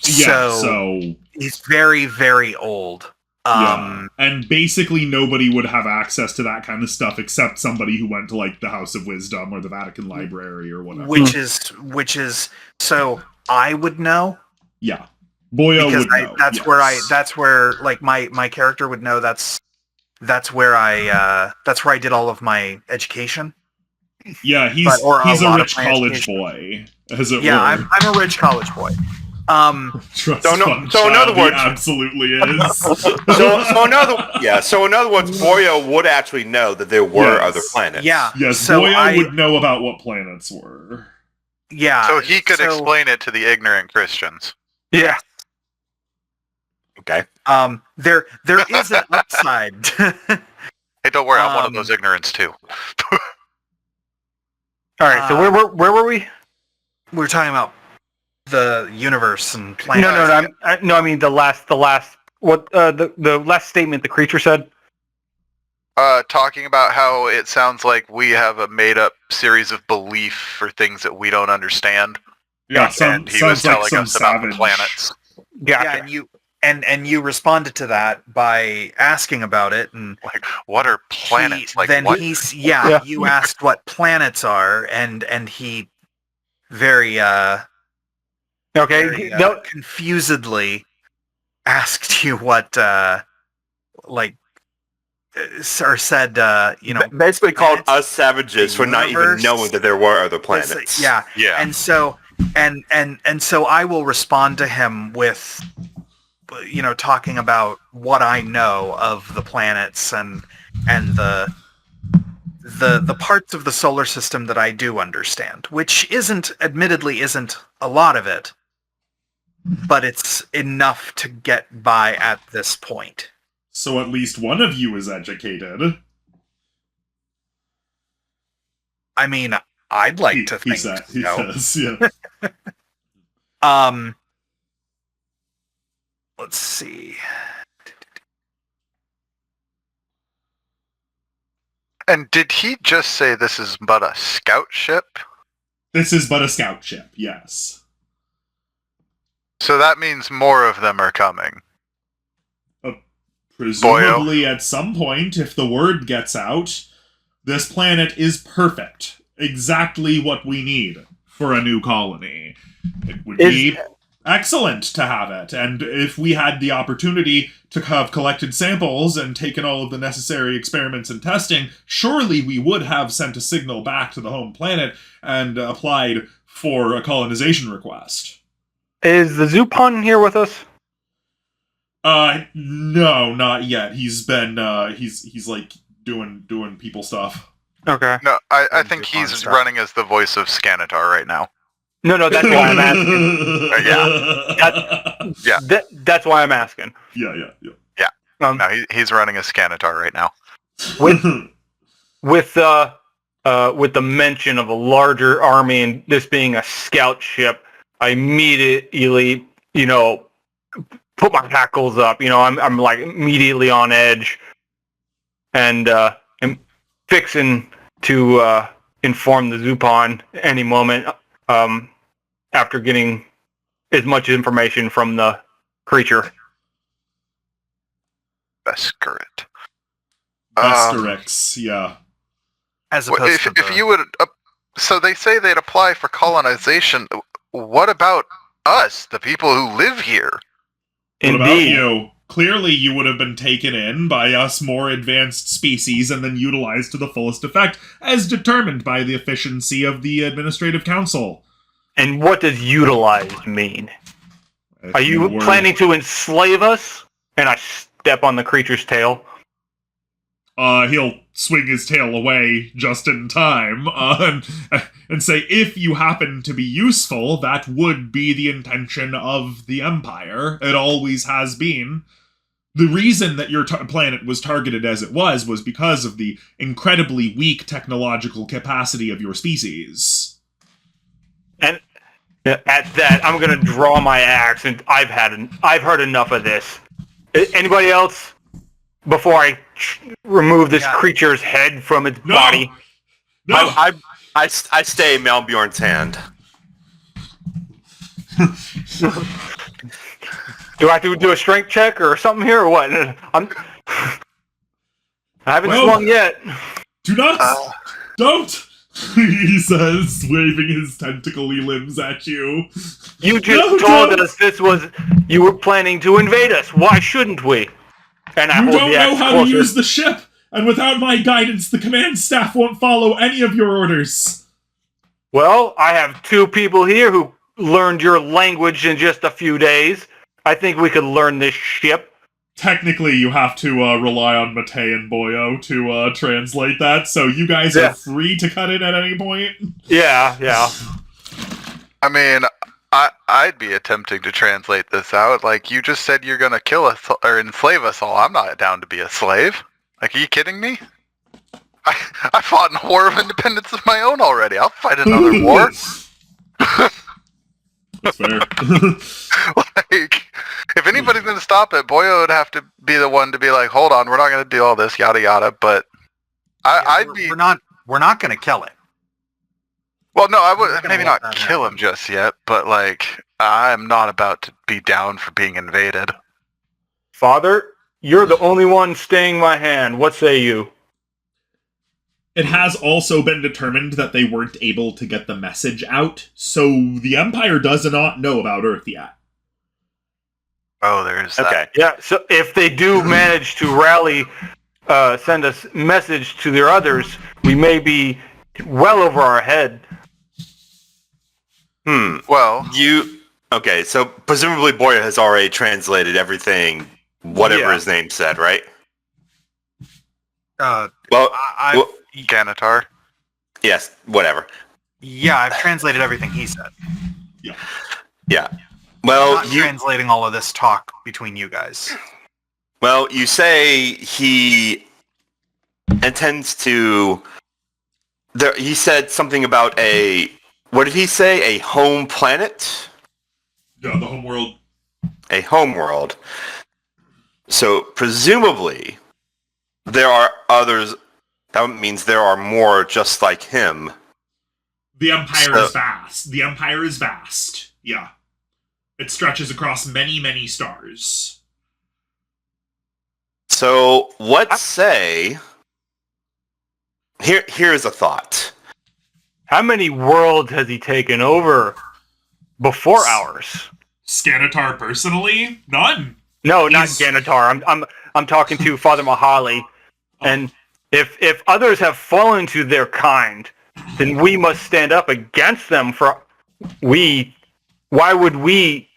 Yeah, so he's very, very old. Yeah. And basically nobody would have access to that kind of stuff except somebody who went to like the House of Wisdom or the Vatican Library or whatever. Which is so I would know. Yeah. Boyo would know. That's where like my character would know that's where I did all of my education. Yeah, he's a rich college boy, as it were. I'm a rich college boy. So in other words, he absolutely is. so in other words, Boyo would actually know that there were other planets. Yeah. Yes, so Boyo would know about what planets were. Yeah. So he could explain it to the ignorant Christians. Yeah. Okay. There is an upside. Hey, don't worry, I'm one of those ignorants too. All right. So where were we? We were talking about the universe and planets. No. I mean the last. What the last statement the creature said? Talking about how it sounds like we have a made-up series of belief for things that we don't understand. Yeah, and he was telling us about the planets. Yeah, and you responded to that by asking about it, and like, what are planets? You asked what planets are, and he very confusedly asked you what or said basically called us savages for not even knowing that there were other planets. Yeah. And so I will respond to him with talking about what I know of the planets and the parts of the solar system that I do understand, which admittedly isn't a lot of it, but it's enough to get by at this point. So at least one of you is educated. I mean, I'd like to think so. He says, yeah. Let's see. And did he just say this is but a scout ship? This is but a scout ship, yes. So that means more of them are coming. Presumably at some point, if the word gets out, this planet is perfect. Exactly what we need for a new colony. It would be excellent to have it, and if we had the opportunity to have collected samples and taken all of the necessary experiments and testing, surely we would have sent a signal back to the home planet and applied for a colonization request. Is the Zupon here with us? No, not yet. He's been, he's like doing people stuff. Okay. No, I think he's running as the voice of Scanitar right now. No, that's why I'm asking. That's why I'm asking. Yeah. No, he's running as Scanitar right now. With the mention of a larger army and this being a scout ship, I immediately, put my hackles up. I'm like immediately on edge, and I'm fixing to inform the Zupon any moment. After getting as much information from the creature. Besgorix, yeah. As opposed to if you would, so they say they'd apply for colonization. What about us, the people who live here? What about you? Clearly you would have been taken in by us more advanced species and then utilized to the fullest effect, as determined by the efficiency of the Administrative Council. And what does utilize mean? Are you planning to enslave us? And I step on the creature's tail. he'll swing his tail away just in time, and say, if you happen to be useful, that would be the intention of the Empire. It always has been. The reason that your planet was targeted as it was because of the incredibly weak technological capacity of your species. And at that, I'm gonna draw my axe, and I've heard enough of this. Anybody else? Before I remove this creature's head from its body. No. I stay Malbjorn's hand. Do I have to do a strength check or something here, or what? I haven't swung yet. Do not! Don't! He says, waving his tentacly limbs at you. You just told us you were planning to invade us. Why shouldn't we? And I you don't know how to use the ship, and without my guidance, the command staff won't follow any of your orders. Well, I have 2 people here who learned your language in just a few days. I think we could learn this ship. Technically, you have to rely on Mate and Boyo to translate that, so you guys are free to cut it at any point. Yeah. I mean, I'd be attempting to translate this out. Like, you just said you're gonna kill us or enslave us all. I'm not down to be a slave. Like, are you kidding me? I fought in a war of independence of my own already. I'll fight another war. That's fair. Like, if anybody's gonna stop it, Boyo would have to be the one to be like, hold on, we're not gonna do all this, yada yada. But We're not gonna kill it. Well, no, I would not gonna maybe let not that kill him just yet, but like, I'm not about to be down for being invaded. Father, you're the only one staying my hand. What say you? It has also been determined that they weren't able to get the message out, so the Empire does not know about Earth yet. Oh, there's that. Okay. Yeah, so if they do manage to rally, send a message to their others, we may be well over our head. Well, Okay, so presumably Boya has already translated everything, whatever his name said, right? Ganitar. Yes, whatever. Yeah, I've translated everything he said. Yeah. Well, I'm not translating all of this talk between you guys. Well, you say he intends to... he said something about what did he say? A home planet? Yeah, the home world. A home world. So, presumably, there are others... That means there are more just like him. The Empire is vast. The Empire is vast. Yeah. It stretches across many, many stars. So, let's say... Here's a thought. How many worlds has he taken over before ours? Scanitar personally? None. No, not Ganitar. I'm talking to Father Mahali, and if others have fallen to their kind, then we must stand up against them. Why would we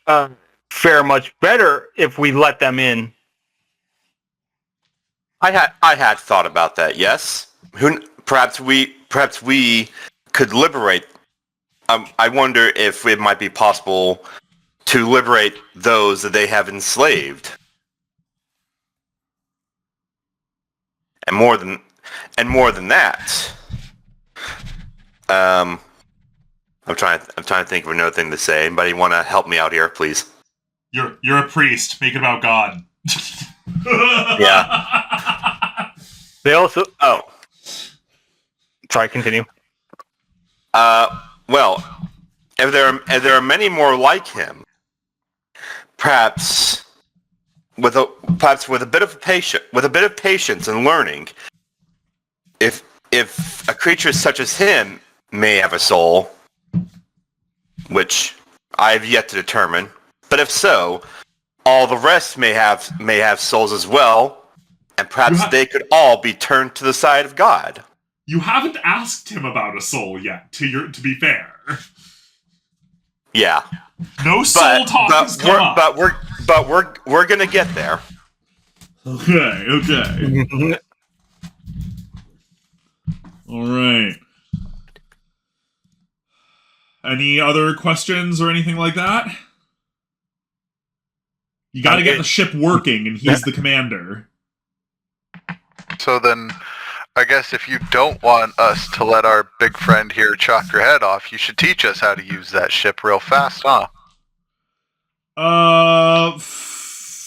fare much better if we let them in? I had thought about that. Yes. Perhaps we could liberate. I wonder if it might be possible to liberate those that they have enslaved. And more than that, I'm trying to think of another thing to say. Anybody want to help me out here, please? You're a priest. Make it about God. Yeah. They also. Oh. Sorry. Continue. Well, if there are many more like him, perhaps with a bit of patience and learning, if a creature such as him may have a soul, which I have yet to determine, but if so, all the rest may have souls as well, and perhaps they could all be turned to the side of God. You haven't asked him about a soul yet, to be fair. Yeah. No soul talk has come up. But we're gonna get there. Okay. All right. Any other questions or anything like that? You got to get the ship working, and he's the commander. So then, I guess if you don't want us to let our big friend here chop your head off, you should teach us how to use that ship real fast, huh?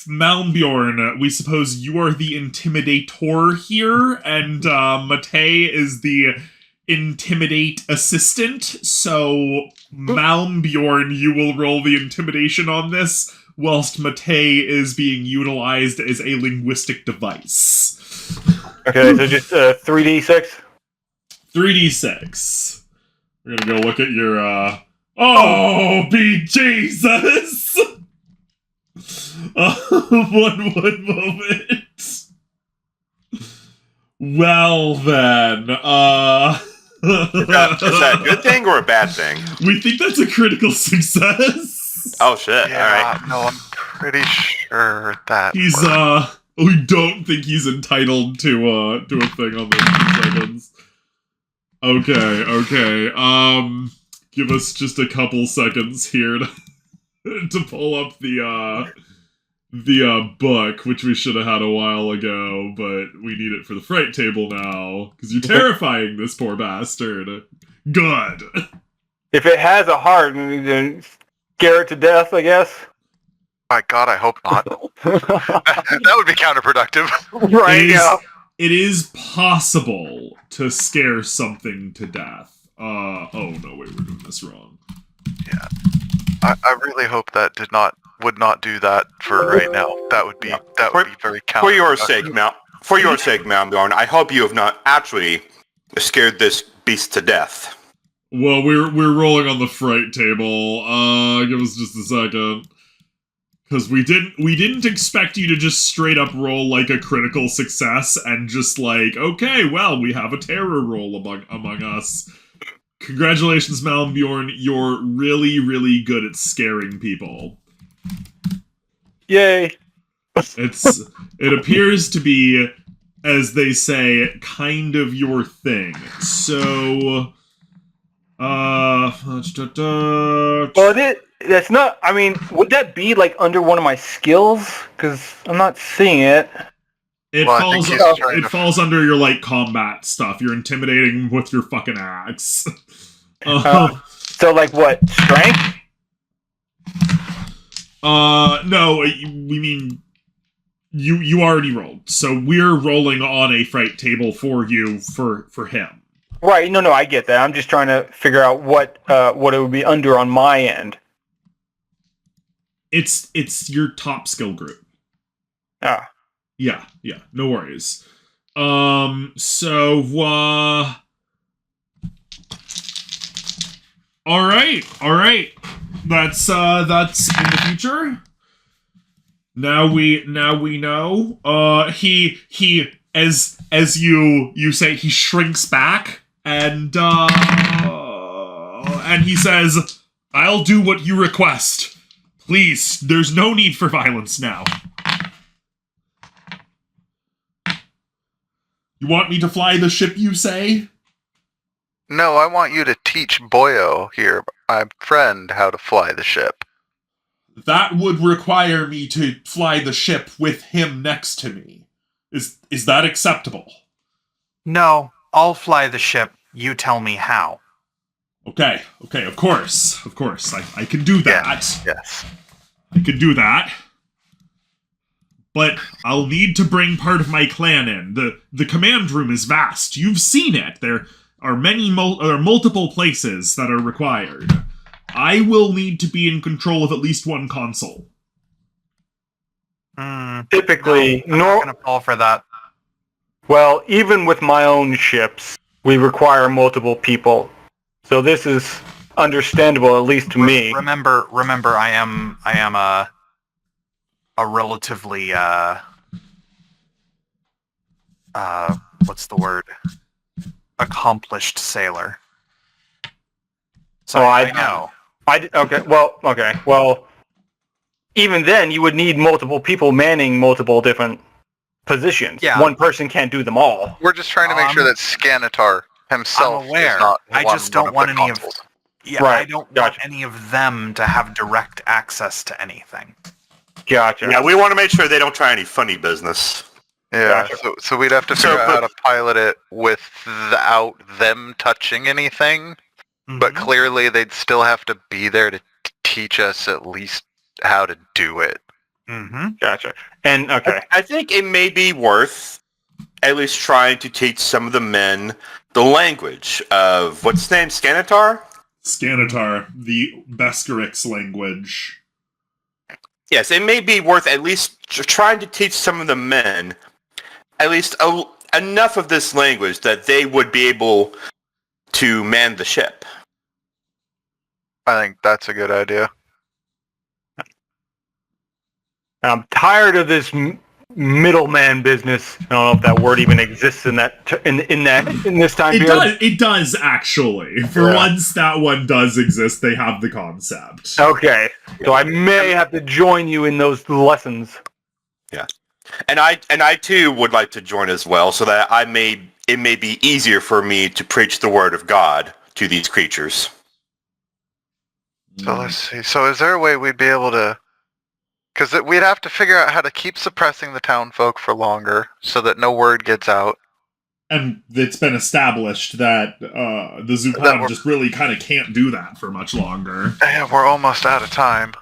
Malmbjorn, we suppose you are the intimidator here, and Matei is the intimidate assistant. So, Malmbjorn, you will roll the intimidation on this, whilst Matei is being utilized as a linguistic device. Okay, so just 3d6? 3d6. We're gonna go look at your, Oh, be Jesus! One moment. Well, then, Is that a good thing or a bad thing? we think that's a critical success. Oh, shit. Yeah, All right. no, I'm pretty sure that He's, worked. we don't think he's entitled to a thing on those 2 seconds. Okay, give us just a couple seconds here to pull up the book, which we should have had a while ago, but we need it for the fright table now, because you're terrifying this poor bastard. Good. If it has a heart, then scare it to death, I guess. My God, I hope not. That would be counterproductive. Right, yeah. It is possible to scare something to death. Oh no, wait, we're doing this wrong. Yeah. I really hope that would not do that for right now. That would be very counterproductive. For your sake, Malmbjorn, I hope you have not actually scared this beast to death. Well, we're rolling on the fright table. Give us just a second. Because we didn't expect you to just straight up roll like a critical success and just like, okay, well, we have a terror roll among us. Congratulations, Malmbjorn. You're really, really good at scaring people. Yay. It appears to be, as they say, kind of your thing. So, Well, that's not, I mean, would that be like under one of my skills? Because I'm not seeing it. It Well, I think falls. he's trying It to- falls under your light combat stuff. You're intimidating with your fucking axe. So like what, strength? No, we mean you already rolled. So we're rolling on a fright table for you for him. Right, no, I get that. I'm just trying to figure out what it would be under on my end. It's your top skill group. Ah. Yeah, no worries. So, all right. That's in the future. Now we know. He as you say, he shrinks back and he says, "I'll do what you request. Please, there's no need for violence now." You want me to fly the ship, you say? No, I want you to teach Boyo here, my friend, how to fly the ship. That would require me to fly the ship with him next to me. Is that acceptable? No, I'll fly the ship. You tell me how. Okay, of course. I can do that. Yes. I can do that. But I'll need to bring part of my clan in. The command room is vast. You've seen it. There are multiple places that are required. I will need to be in control of at least one console. Typically, I'm not going to fall for that. Well, even with my own ships, we require multiple people. So this is understandable, at least to me. Remember, I am a relatively what's the word? Accomplished sailor. So I know. Okay. Well, even then, you would need multiple people manning multiple different positions. Yeah. One person can't do them all. We're just trying to make sure that Scanitar himself I'm aware. is not I one- just don't one want the any of. consuls. Yeah, Right, I don't gotcha. want any of them to have direct access to anything. Gotcha. Yeah, we want to make sure they don't try any funny business. Yeah, Gotcha. so we'd have to So, figure out how but- to pilot it without them touching anything, but Mhm. clearly they'd still have to be there to teach us at least how to do it. Mhm. Gotcha. And okay. I think it may be worth at least trying to teach some of the men the language of, what's his name, Scanitar? Scanitar, the Besgorix language. Yes, it may be worth at least trying to teach some of the men at least enough of this language that they would be able to man the ship. I think that's a good idea. I'm tired of this middleman business. I don't know if that word even exists in that in this time It period. does. It does actually. For Yeah. once, that one does exist. They have the concept. Okay, so I may have to join you in those lessons. And I too would like to join as well, so that it may be easier for me to preach the word of God to these creatures. So let's see. So is there a way we'd be able to... Because we'd have to figure out how to keep suppressing the town folk for longer so that no word gets out. And it's been established that the That Zupan we're- just really kind of can't do that for much longer. Yeah, we're almost out of time.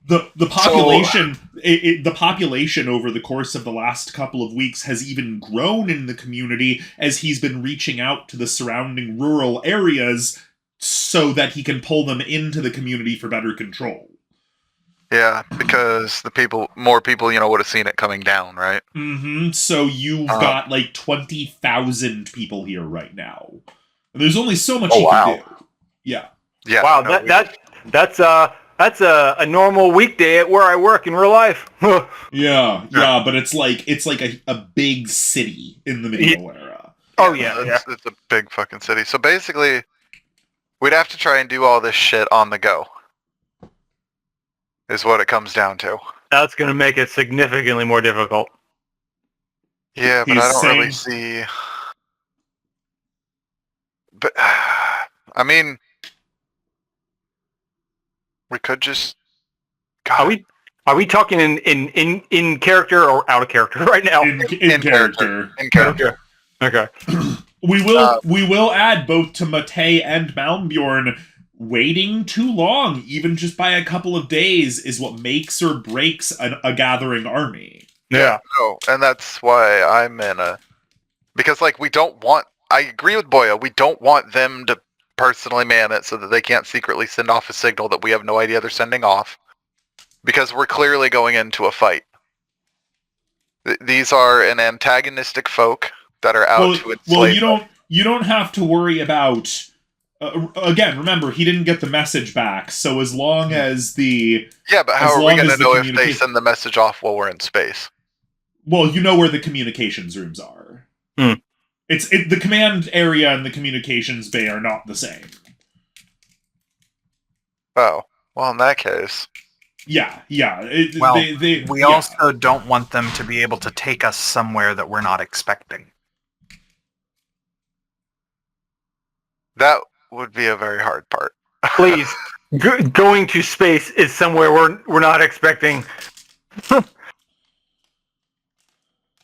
The population the population over the course of the last couple of weeks has even grown in the community as he's been reaching out to the surrounding rural areas so that he can pull them into the community for better control. Yeah, because more people, would have seen it coming down, right? Mm-hmm. So you've got like 20,000 people here right now. And there's only so much he can do. Yeah. Yeah. Wow, no, that's a normal weekday at where I work in real life. Yeah, but it's like a big city in the medieval era. Oh yeah. It's a big fucking city. So basically, we'd have to try and do all this shit on the go. Is what it comes down to. That's gonna make it significantly more difficult. Yeah, but He's I don't really saying- see... But, I mean... We could just... God, Are we talking in character or out of character right now? In in character. In character. Okay. We will add both to Matei and Malmbjorn. Waiting too long, even just by a couple of days, is what makes or breaks a gathering army. Yeah. No, and that's why I'm in a... Because, we don't want... I agree with Boyo. We don't want them to personally man it so that they can't secretly send off a signal that we have no idea they're sending off. Because we're clearly going into a fight. These are an antagonistic folk that are out to enslave. You don't have to worry about... again, remember, he didn't get the message back, so as long as the... Yeah, but how as are we long going as to the know if they communica- send the message off while we're in space? Well, you know where the communications rooms are. Hmm. The command area and the communications bay are not the same. Oh, well, in that case... Yeah. Well, we We also don't want them to be able to take us somewhere that we're not expecting. That would be a very hard part. Please, going to space is somewhere we're not expecting.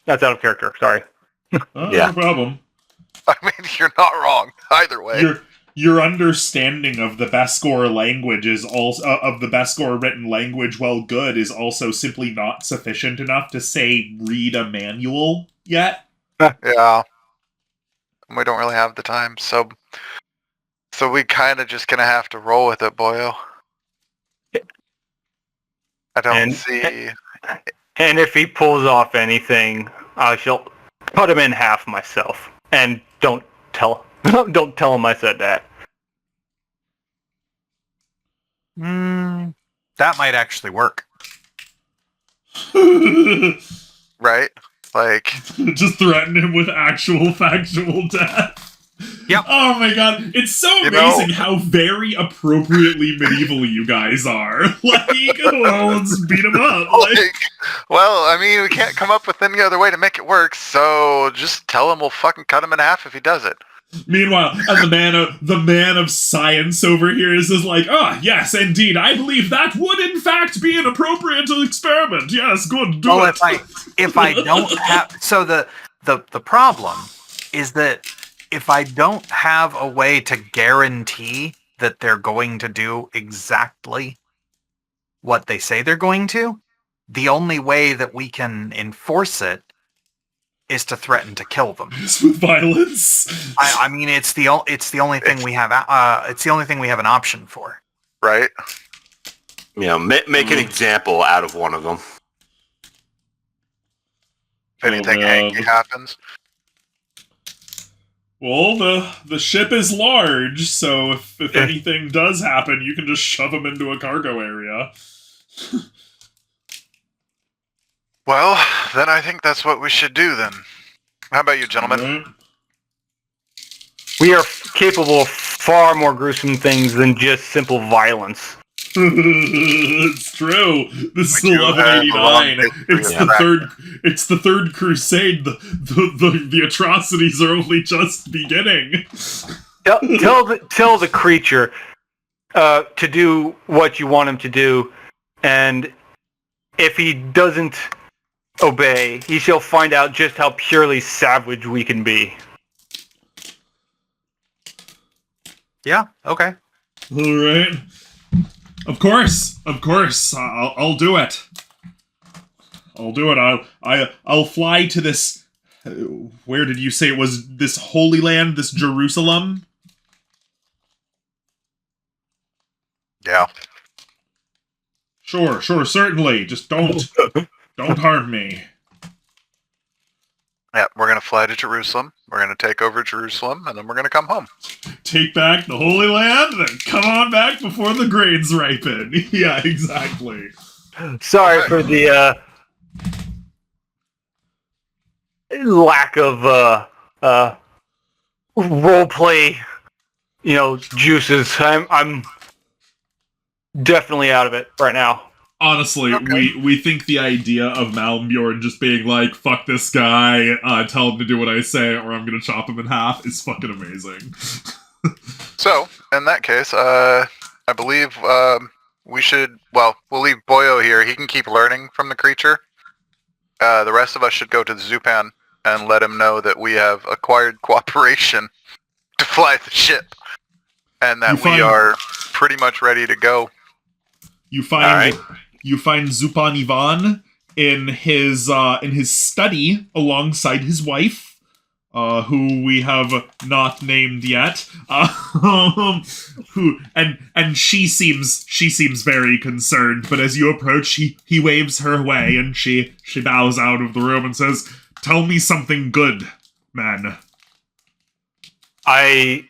That's out of character. Sorry. No problem. I mean, you're not wrong either way. Your understanding of the Besgor language is also of the Besgor written language, while good, is also simply not sufficient enough to say read a manual yet. Yeah. We don't really have the time, so we kind of just gonna have to roll with it, boyo. I don't see... And if he pulls off anything, I shall cut him in half myself. And don't tell him I said that. That might actually work. Right? Just threaten him with actual factual death. Yep. Oh my god, it's so amazing how very appropriately medieval you guys are. Well, let's beat him up. Well, I mean, we can't come up with any other way to make it work, so just tell him we'll fucking cut him in half if he does it. Meanwhile, and the man of science over here is just like, yes, indeed, I believe that would in fact be an appropriate experiment. Yes, good, do it. if I don't have, so the problem is that if I don't have a way to guarantee that they're going to do exactly what they say they're going to, the only way that we can enforce it is to threaten to kill them with violence. I mean, it's the only thing we have. It's the only thing we have an option for. Right? Make an example out of one of them. If anything hanky happens. Well, the ship is large, so if anything does happen, you can just shove them into a cargo area. Well, then I think that's what we should do then. How about you, gentlemen? We are capable of far more gruesome things than just simple violence. It's true. This is 1189. It's the third Crusade. The atrocities are only just beginning. Tell the creature to do what you want him to do, and if he doesn't obey, he shall find out just how purely savage we can be. Yeah. Okay. All right. Of course. I'll do it. I'll fly to this. Where did you say it was? This Holy Land, this Jerusalem. Yeah. Sure, certainly. Just don't harm me. Yeah, we're gonna fly to Jerusalem. We're gonna take over Jerusalem, and then we're gonna come home. Take back the Holy Land, then come on back before the grains ripen. Yeah, exactly. Sorry for the lack of roleplay, juices. I'm definitely out of it right now. Honestly, okay. we think the idea of Malmbjorn just being like, fuck this guy, tell him to do what I say or I'm gonna chop him in half is fucking amazing. So, in that case, I believe we should, we'll leave Boyo here. He can keep learning from the creature. The rest of us should go to the Zupan and let him know that we have acquired cooperation to fly the ship. And that we are pretty much ready to go. You find Zupan Ivan in his study alongside his wife, who we have not named yet. And she seems very concerned. But as you approach, he waves her away, and she bows out of the room and says, "Tell me something good, man." I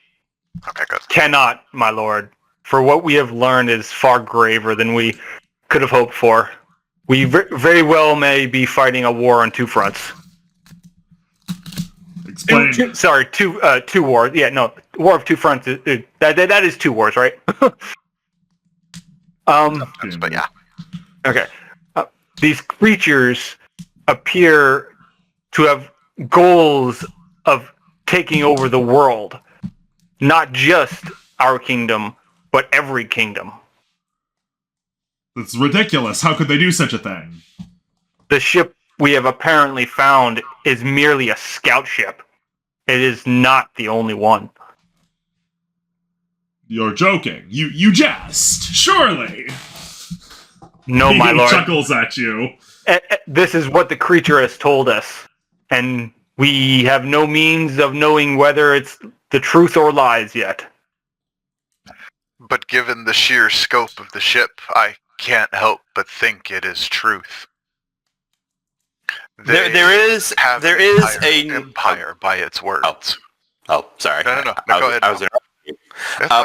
cannot, my lord. For what we have learned is far graver than we could have hoped for. We very well may be fighting a war on two fronts. Explain. Two wars. Yeah, no, war of two fronts. That is two wars, right? But yeah. Okay. These creatures appear to have goals of taking over the world, not just our kingdom, but every kingdom. That's ridiculous. How could they do such a thing? The ship we have apparently found is merely a scout ship. It is not the only one. You're joking. You jest. Surely. No, my lord. He chuckles at you. This is what the creature has told us. And we have no means of knowing whether it's the truth or lies yet. But given the sheer scope of the ship, I can't help but think it is truth. There is a empire by its words. Oh, sorry. No, go ahead. I was interrupting.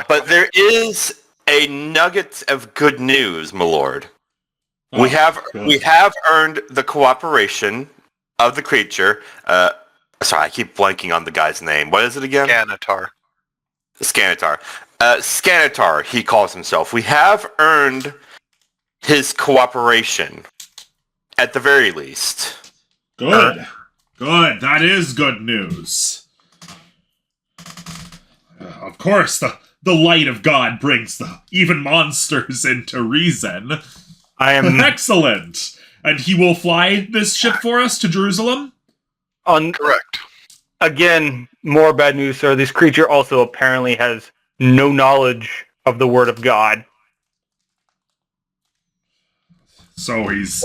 But there is a nugget of good news, my lord. We have earned the cooperation of the creature. Sorry, I keep blanking on the guy's name. What is it again? Scanitar. Scanitar, he calls himself. We have earned his cooperation, at the very least. Good. That is good news. Of course, the light of God brings even monsters into reason. I am Excellent! And he will fly this ship for us to Jerusalem? Correct. Again, more bad news, sir. This creature also apparently has no knowledge of the word of God. So he's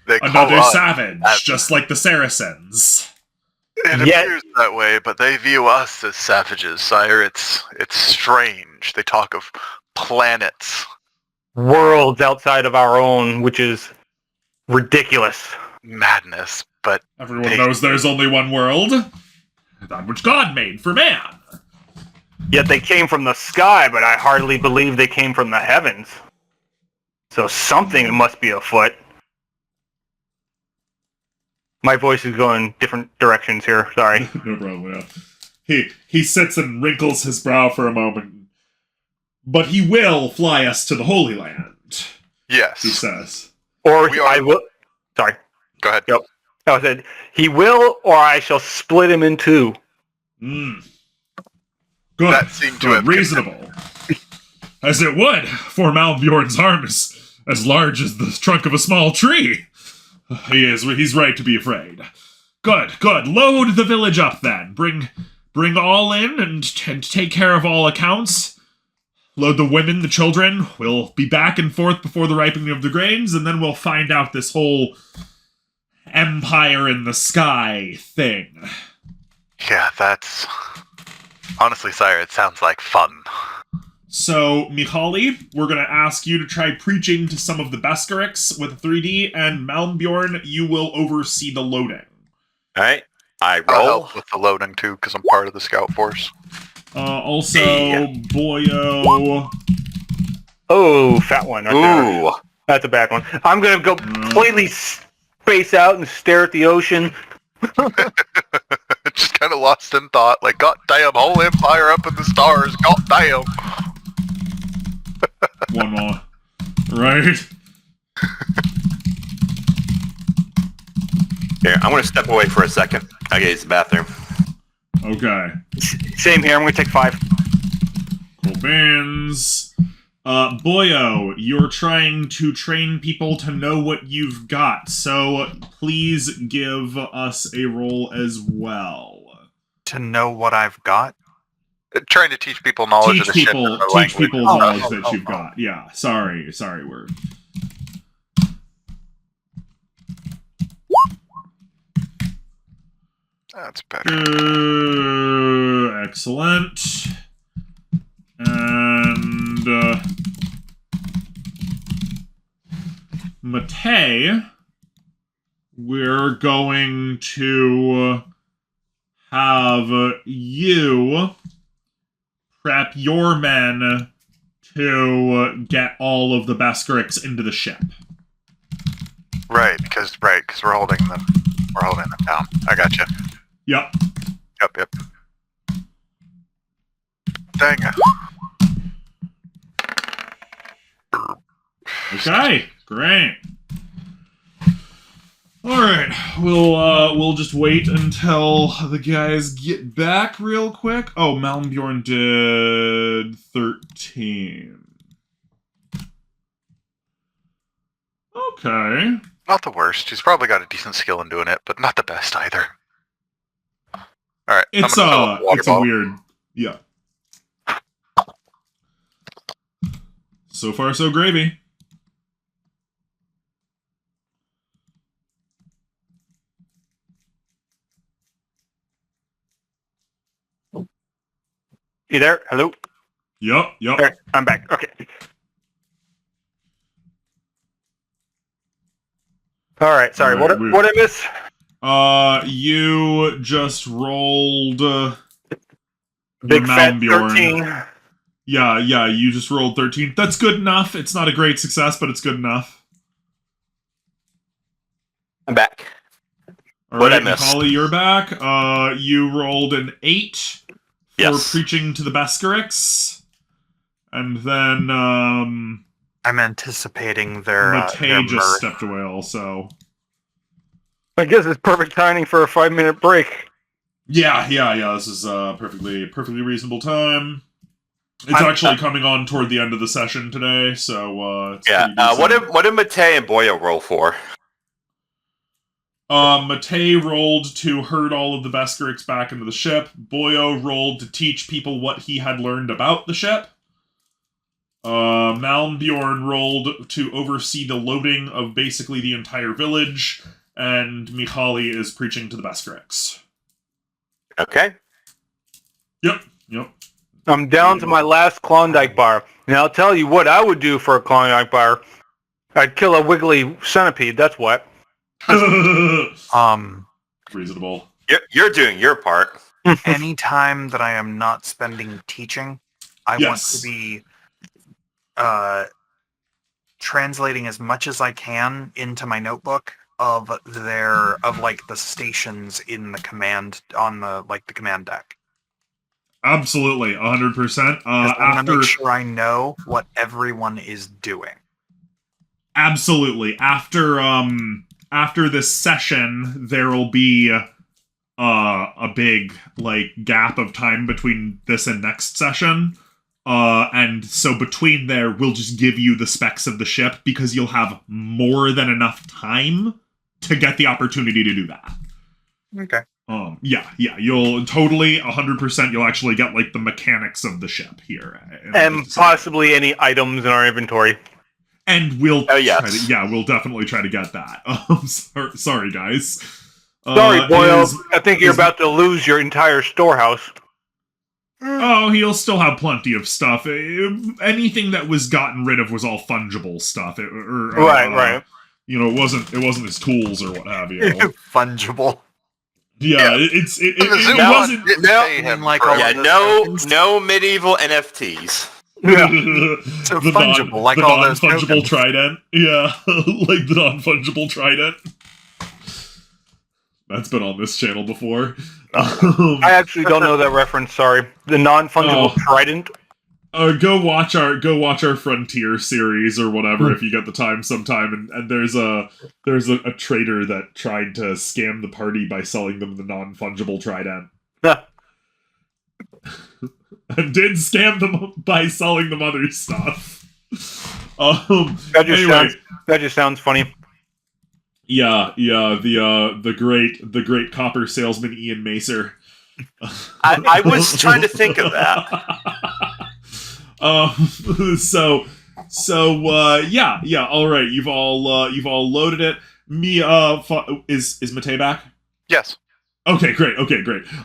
They call another us savage, as- just like the Saracens. It Yet- appears that way, but they view us as savages, sire. It's strange. They talk of planets, Worlds outside of our own, which is ridiculous. madness, but Everyone knows there's only one world. That which God made for man. Yet they came from the sky, but I hardly believe they came from the heavens. So something must be afoot. My voice is going different directions here. Sorry. No problem, yeah. He sits and wrinkles his brow for a moment. But he will fly us to the Holy Land, he yes. says. Or We are- I will. Sorry. Go ahead. Yep. I said he will, or I shall split him in two. Good. That seemed to Good. have Reasonable. As it would, for Malbjorn's arm is as large as the trunk of a small tree. He's right to be afraid. Good. Load the village up then. Bring all in and take care of all accounts. Load the women, the children. We'll be back and forth before the ripening of the grains, and then we'll find out this whole empire in the sky thing. Yeah, that's... Honestly, sire, it sounds like fun. So, Mihaly, we're going to ask you to try preaching to some of the Besgorix with 3D, and Malmbjorn, you will oversee the loading. Alright. I I'll roll. help with the loading, too, because I'm part of the scout force. Also, Hey. Boyo... Oh, fat one. Right there. Ooh. That's a bad one. I'm going to go completely space out and stare at the ocean. Just kind of lost in thought, like, god damn, whole empire up in the stars, god damn. One more. Right? Here, I'm gonna step away for a second. I gotta use the bathroom. Okay. Same here. I'm going to take 5. Cool beans. Boyo, you're trying to train people to know what you've got, so please give us a roll as well. To know what I've got? Trying to teach people knowledge of the ship and the language. Teach people Oh, knowledge oh, that oh, you've oh. got. Yeah, sorry, word. That's better. Excellent. And Matei, we're going to have you prep your men to get all of the Besgorix into the ship. Right, because we're holding them down. I gotcha. Yep. Yep. Dang it. Okay, great. All right, we'll just wait until the guys get back real quick. Oh, Malmbjorn did 13. Okay. Not the worst. He's probably got a decent skill in doing it, but not the best either. Alright, It's I'm gonna fill up it's a weird, yeah. So far, so gravy. You there? Hello? Yup. All right, I'm back. Okay. All right, sorry. All right, What I miss? You just rolled Big fat Malmbjorn. 13. Yeah, you just rolled 13. That's good enough. It's not a great success, but it's good enough. I'm back. All What'd right, I miss? Holly, you're back. You rolled an 8 for Yes. preaching to the Besgorix. And then, I'm anticipating their Matei just mirth. stepped away also. I guess it's perfect timing for a 5-minute break. Yeah. This is perfectly reasonable time. It's actually coming on toward the end of the session today, so it's pretty decent. What did Matei and Boyo roll for? Matei rolled to herd all of the Besgorix back into the ship. Boyo rolled to teach people what he had learned about the ship. Malmbjorn rolled to oversee the loading of basically the entire village, and Mihaly is preaching to the Besgorix. Okay. Yep. I'm down to my last Klondike bar. And I'll tell you what I would do for a Klondike bar. I'd kill a wiggly centipede, that's what. Reasonable. You're doing your part. Any time that I am not spending teaching, I want to be translating as much as I can into my notebook of the stations in the command on the command deck. Absolutely, 100%. I want to make sure I know what everyone is doing. Absolutely. After this session, there will be a big gap of time between this and next session. And so between there, we'll just give you the specs of the ship because you'll have more than enough time to get the opportunity to do that. Okay. Yeah, you'll totally 100%. You'll actually get the mechanics of the ship here, and possibly any items in our inventory. And we'll yes. We'll definitely try to get that. Sorry, guys. Sorry, Boyle. I think you're about to lose your entire storehouse. Oh, he'll still have plenty of stuff. Anything that was gotten rid of was all fungible stuff. Right. It wasn't his tools or what have you. Fungible. Yeah, it wasn't. No medieval NFTs. Yeah. So fungible, like all those non-fungible trident. Yeah, like the non-fungible trident. That's been on this channel before. I actually don't know that reference. Sorry, the non-fungible trident. Go watch our Frontier series or whatever if you get the time sometime. And there's a trader that tried to scam the party by selling them the non-fungible trident. And did scam them by selling them other stuff. That just sounds funny. Yeah. The great copper salesman Ian Macer. I was trying to think of that. Yeah. All right, you've all loaded it. Is Matei back? Yes. Okay, great.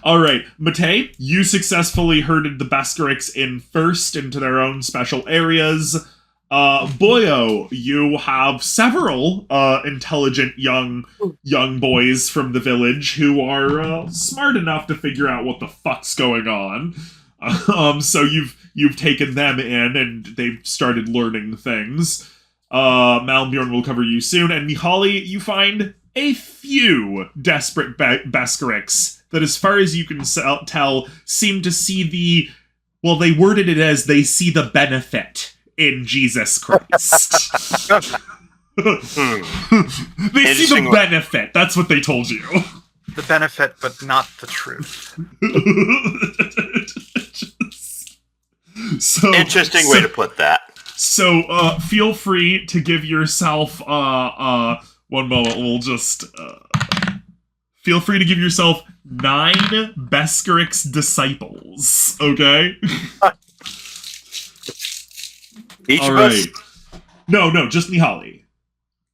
All right, Matei, you successfully herded the Besgorix in first into their own special areas. Boyo, you have several intelligent young boys from the village who are smart enough to figure out what the fuck's going on. So you've taken them in, and they've started learning things. Malmbjorn will cover you soon, and Mihaly, you find a few desperate Besgorix that, as far as you can tell, seem to see they worded it as they see the benefit in Jesus Christ. They see the benefit. That's what they told you. The benefit, but not the truth. Interesting way to put that. So, feel free to give yourself, one moment, we'll just, feel free to give yourself 9 Besgorix disciples, okay? Each All of right. us? No, just Mihaly.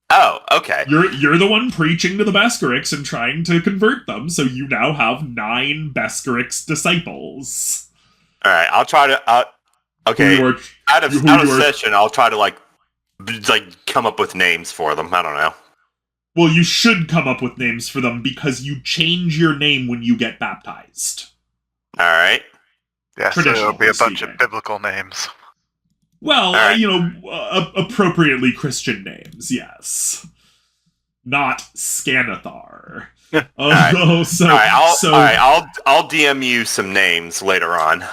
Oh, okay. You're the one preaching to the Besgorix and trying to convert them, so you now have 9 Besgorix disciples. All right, I'll try to. Okay, out of session, I'll try to come up with names for them. I don't know. Well, you should come up with names for them because you change your name when you get baptized. All right. Yeah, so it'll be a bunch of biblical names. Well, appropriately Christian names, yes. Not Scanathar. I'll DM you some names later on.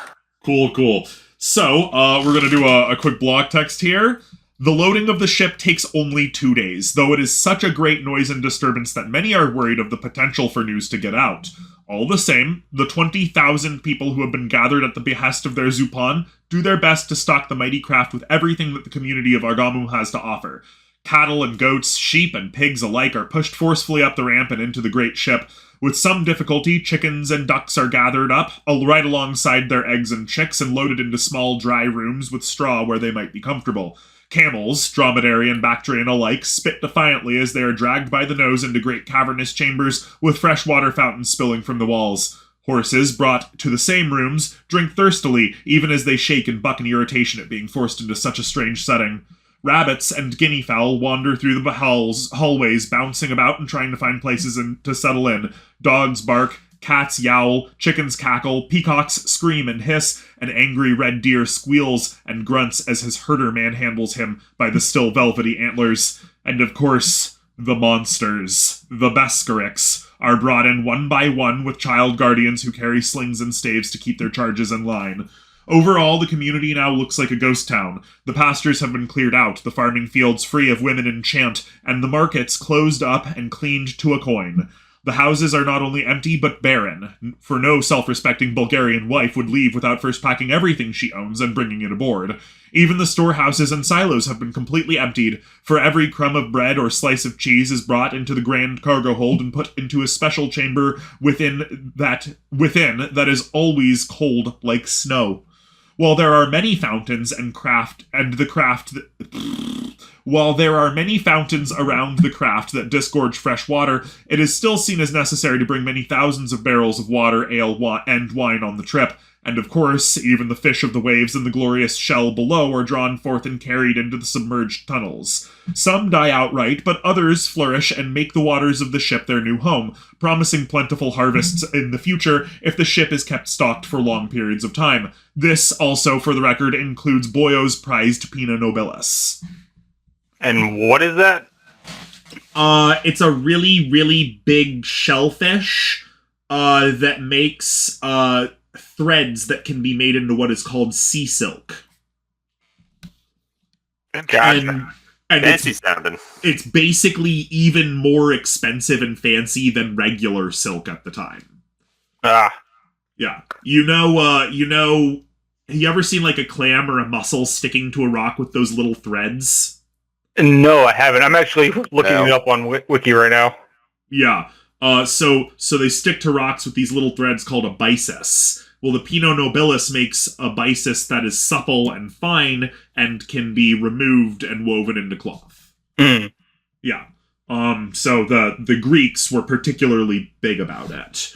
Cool. So, we're going to do a quick block text here. The loading of the ship takes only 2 days, though it is such a great noise and disturbance that many are worried of the potential for news to get out. All the same, the 20,000 people who have been gathered at the behest of their Zupan do their best to stock the mighty craft with everything that the community of Argamum has to offer. Cattle and goats, sheep and pigs alike are pushed forcefully up the ramp and into the great ship. With some difficulty, chickens and ducks are gathered up, right alongside their eggs and chicks, and loaded into small dry rooms with straw where they might be comfortable. Camels, dromedary and Bactrian alike, spit defiantly as they are dragged by the nose into great cavernous chambers with fresh water fountains spilling from the walls. Horses, brought to the same rooms, drink thirstily, even as they shake and buck in irritation at being forced into such a strange setting. Rabbits and guinea fowl wander through the hallways, bouncing about and trying to find places to settle in. Dogs bark, cats yowl, chickens cackle, peacocks scream and hiss, and angry red deer squeals and grunts as his herder manhandles him by the still velvety antlers. And of course, the monsters, the Besgorix, are brought in one by one with child guardians who carry slings and staves to keep their charges in line. Overall, the community now looks like a ghost town. The pastures have been cleared out, the farming fields free of women in chant, and the markets closed up and cleaned to a coin. The houses are not only empty, but barren, for no self-respecting Bulgarian wife would leave without first packing everything she owns and bringing it aboard. Even the storehouses and silos have been completely emptied, for every crumb of bread or slice of cheese is brought into the grand cargo hold and put into a special chamber within that is always cold like snow. While there are many fountains While there are many fountains around the craft that disgorge fresh water, it is still seen as necessary to bring many thousands of barrels of water, ale, and wine on the trip. And of course, even the fish of the waves and the glorious shell below are drawn forth and carried into the submerged tunnels. Some die outright, but others flourish and make the waters of the ship their new home, promising plentiful harvests in the future if the ship is kept stocked for long periods of time. This also, for the record, includes Boyo's prized Pinot Nobilis. And what is that? It's a really, really big shellfish that makes threads that can be made into what is called sea silk. Gotcha. And Fancy sounding. it's basically even more expensive and fancy than regular silk at the time. Yeah. You ever seen like a clam or a mussel sticking to a rock with those little threads? No, I haven't. I'm actually looking it up on Wiki right now. Yeah. So they stick to rocks with these little threads called a byssus. Well, the Pinot Nobilis makes a byssus that is supple and fine and can be removed and woven into cloth. Mm. Yeah. So the Greeks were particularly big about it.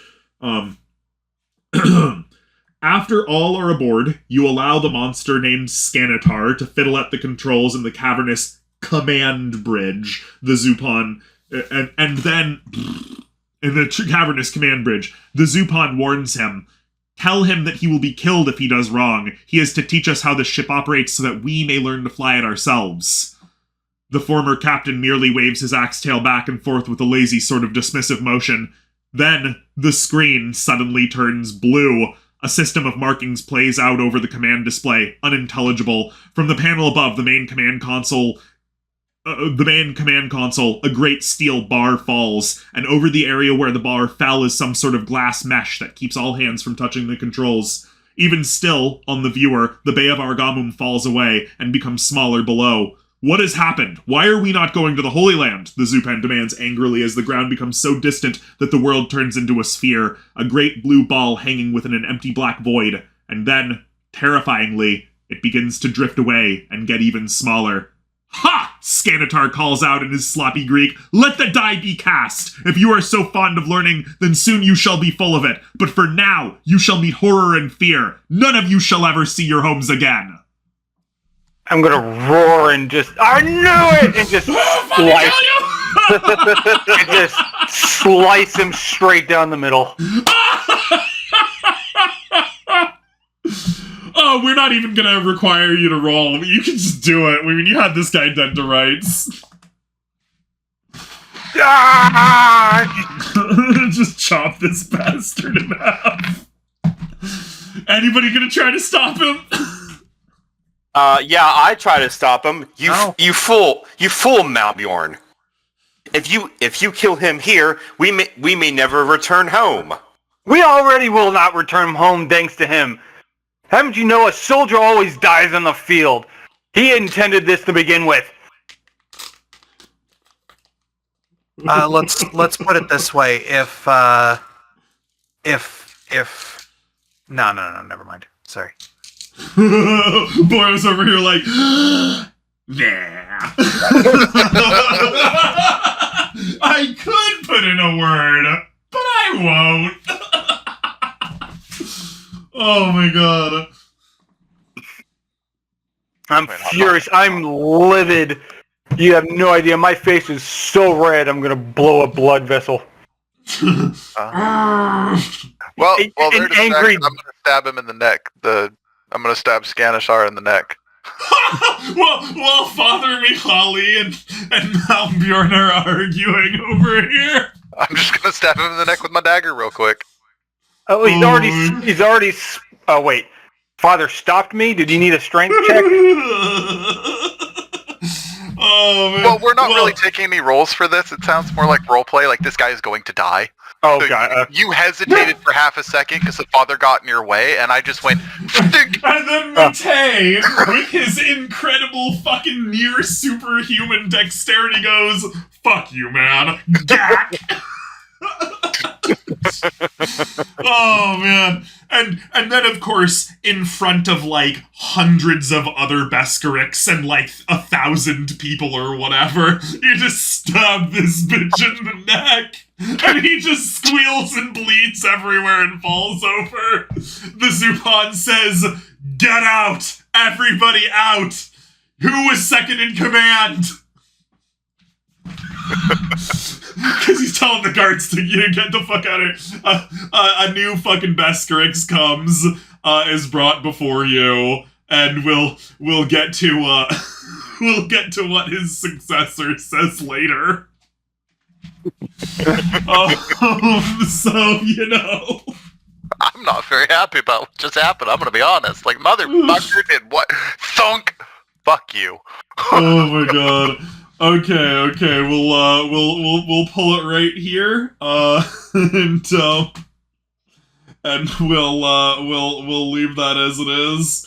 After all are aboard, you allow the monster named Scanitar to fiddle at the controls in the cavernous command bridge, the Zupan, and then in the cavernous command bridge, the Zupan warns him, tell him that he will be killed if he does wrong. He is to teach us how the ship operates so that we may learn to fly it ourselves. The former captain merely waves his axe tail back and forth with a lazy sort of dismissive motion. Then, the screen suddenly turns blue. A system of markings plays out over the command display, unintelligible. From the panel above the main command console, a great steel bar falls, and over the area where the bar fell is some sort of glass mesh that keeps all hands from touching the controls. Even still, on the viewer, the Bay of Argamum falls away and becomes smaller below. What has happened? Why are we not going to the Holy Land? The Zupan demands angrily as the ground becomes so distant that the world turns into a sphere, a great blue ball hanging within an empty black void. And then, terrifyingly, it begins to drift away and get even smaller. Ha! Scanitar calls out in his sloppy Greek. Let the die be cast! If you are so fond of learning, then soon you shall be full of it. But for now, you shall meet horror and fear. None of you shall ever see your homes again. I'm gonna roar and just, I knew it! And just slice him straight down the middle. Oh, we're not even gonna require you to roll. You can just do it. I mean, you had this guy dead to rights. Just chop this bastard in half. Anybody gonna try to stop him? Yeah, I try to stop him. You fool Malbjorn. If you kill him here, we may never return home. We already will not return home thanks to him. Haven't you know a soldier always dies on the field? He intended this to begin with. Let's put it this way. If no, never mind. Sorry. Boy was over here like, nah. I could put in a word, but I won't. Oh my god. I'm furious. I'm livid. You have no idea. My face is so red, I'm going to blow a blood vessel. Well, they're distracted. angry- I'm going to stab him in the neck. I'm going to stab Scanishar in the neck. While Father Michali and Malbjorn are arguing over here. I'm just going to stab him in the neck with my dagger real quick. Oh, he's already. Oh wait, Father stopped me. Did you need a strength check? Oh man. Well, we're not really taking any rolls for this. It sounds more like roleplay, like this guy is going to die. Oh So god. You hesitated for half a second because the father got in your way, and I just went, "Stink." And then Matei, with his incredible fucking near superhuman dexterity, goes, "Fuck you, man." Gack. Oh man. And then of course, in front of like hundreds of other Besgorix and like 1,000 people or whatever, you just stab this bitch in the neck. And he just squeals and bleeds everywhere and falls over. The Zupan says, "Get out! Everybody out! Who was second in command?" Because he's telling the guards to get the fuck out of here. A new fucking Besgorix comes, is brought before you, and we'll get to what his successor says later. So you know, I'm not very happy about what just happened. I'm gonna be honest. Like, motherfucker did what? Thunk. Fuck you. Oh my god. Okay, we'll pull it right here, and we'll leave that as it is.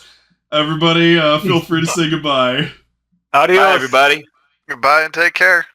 Everybody, feel free to say goodbye. Adios. Bye, everybody. Goodbye and take care.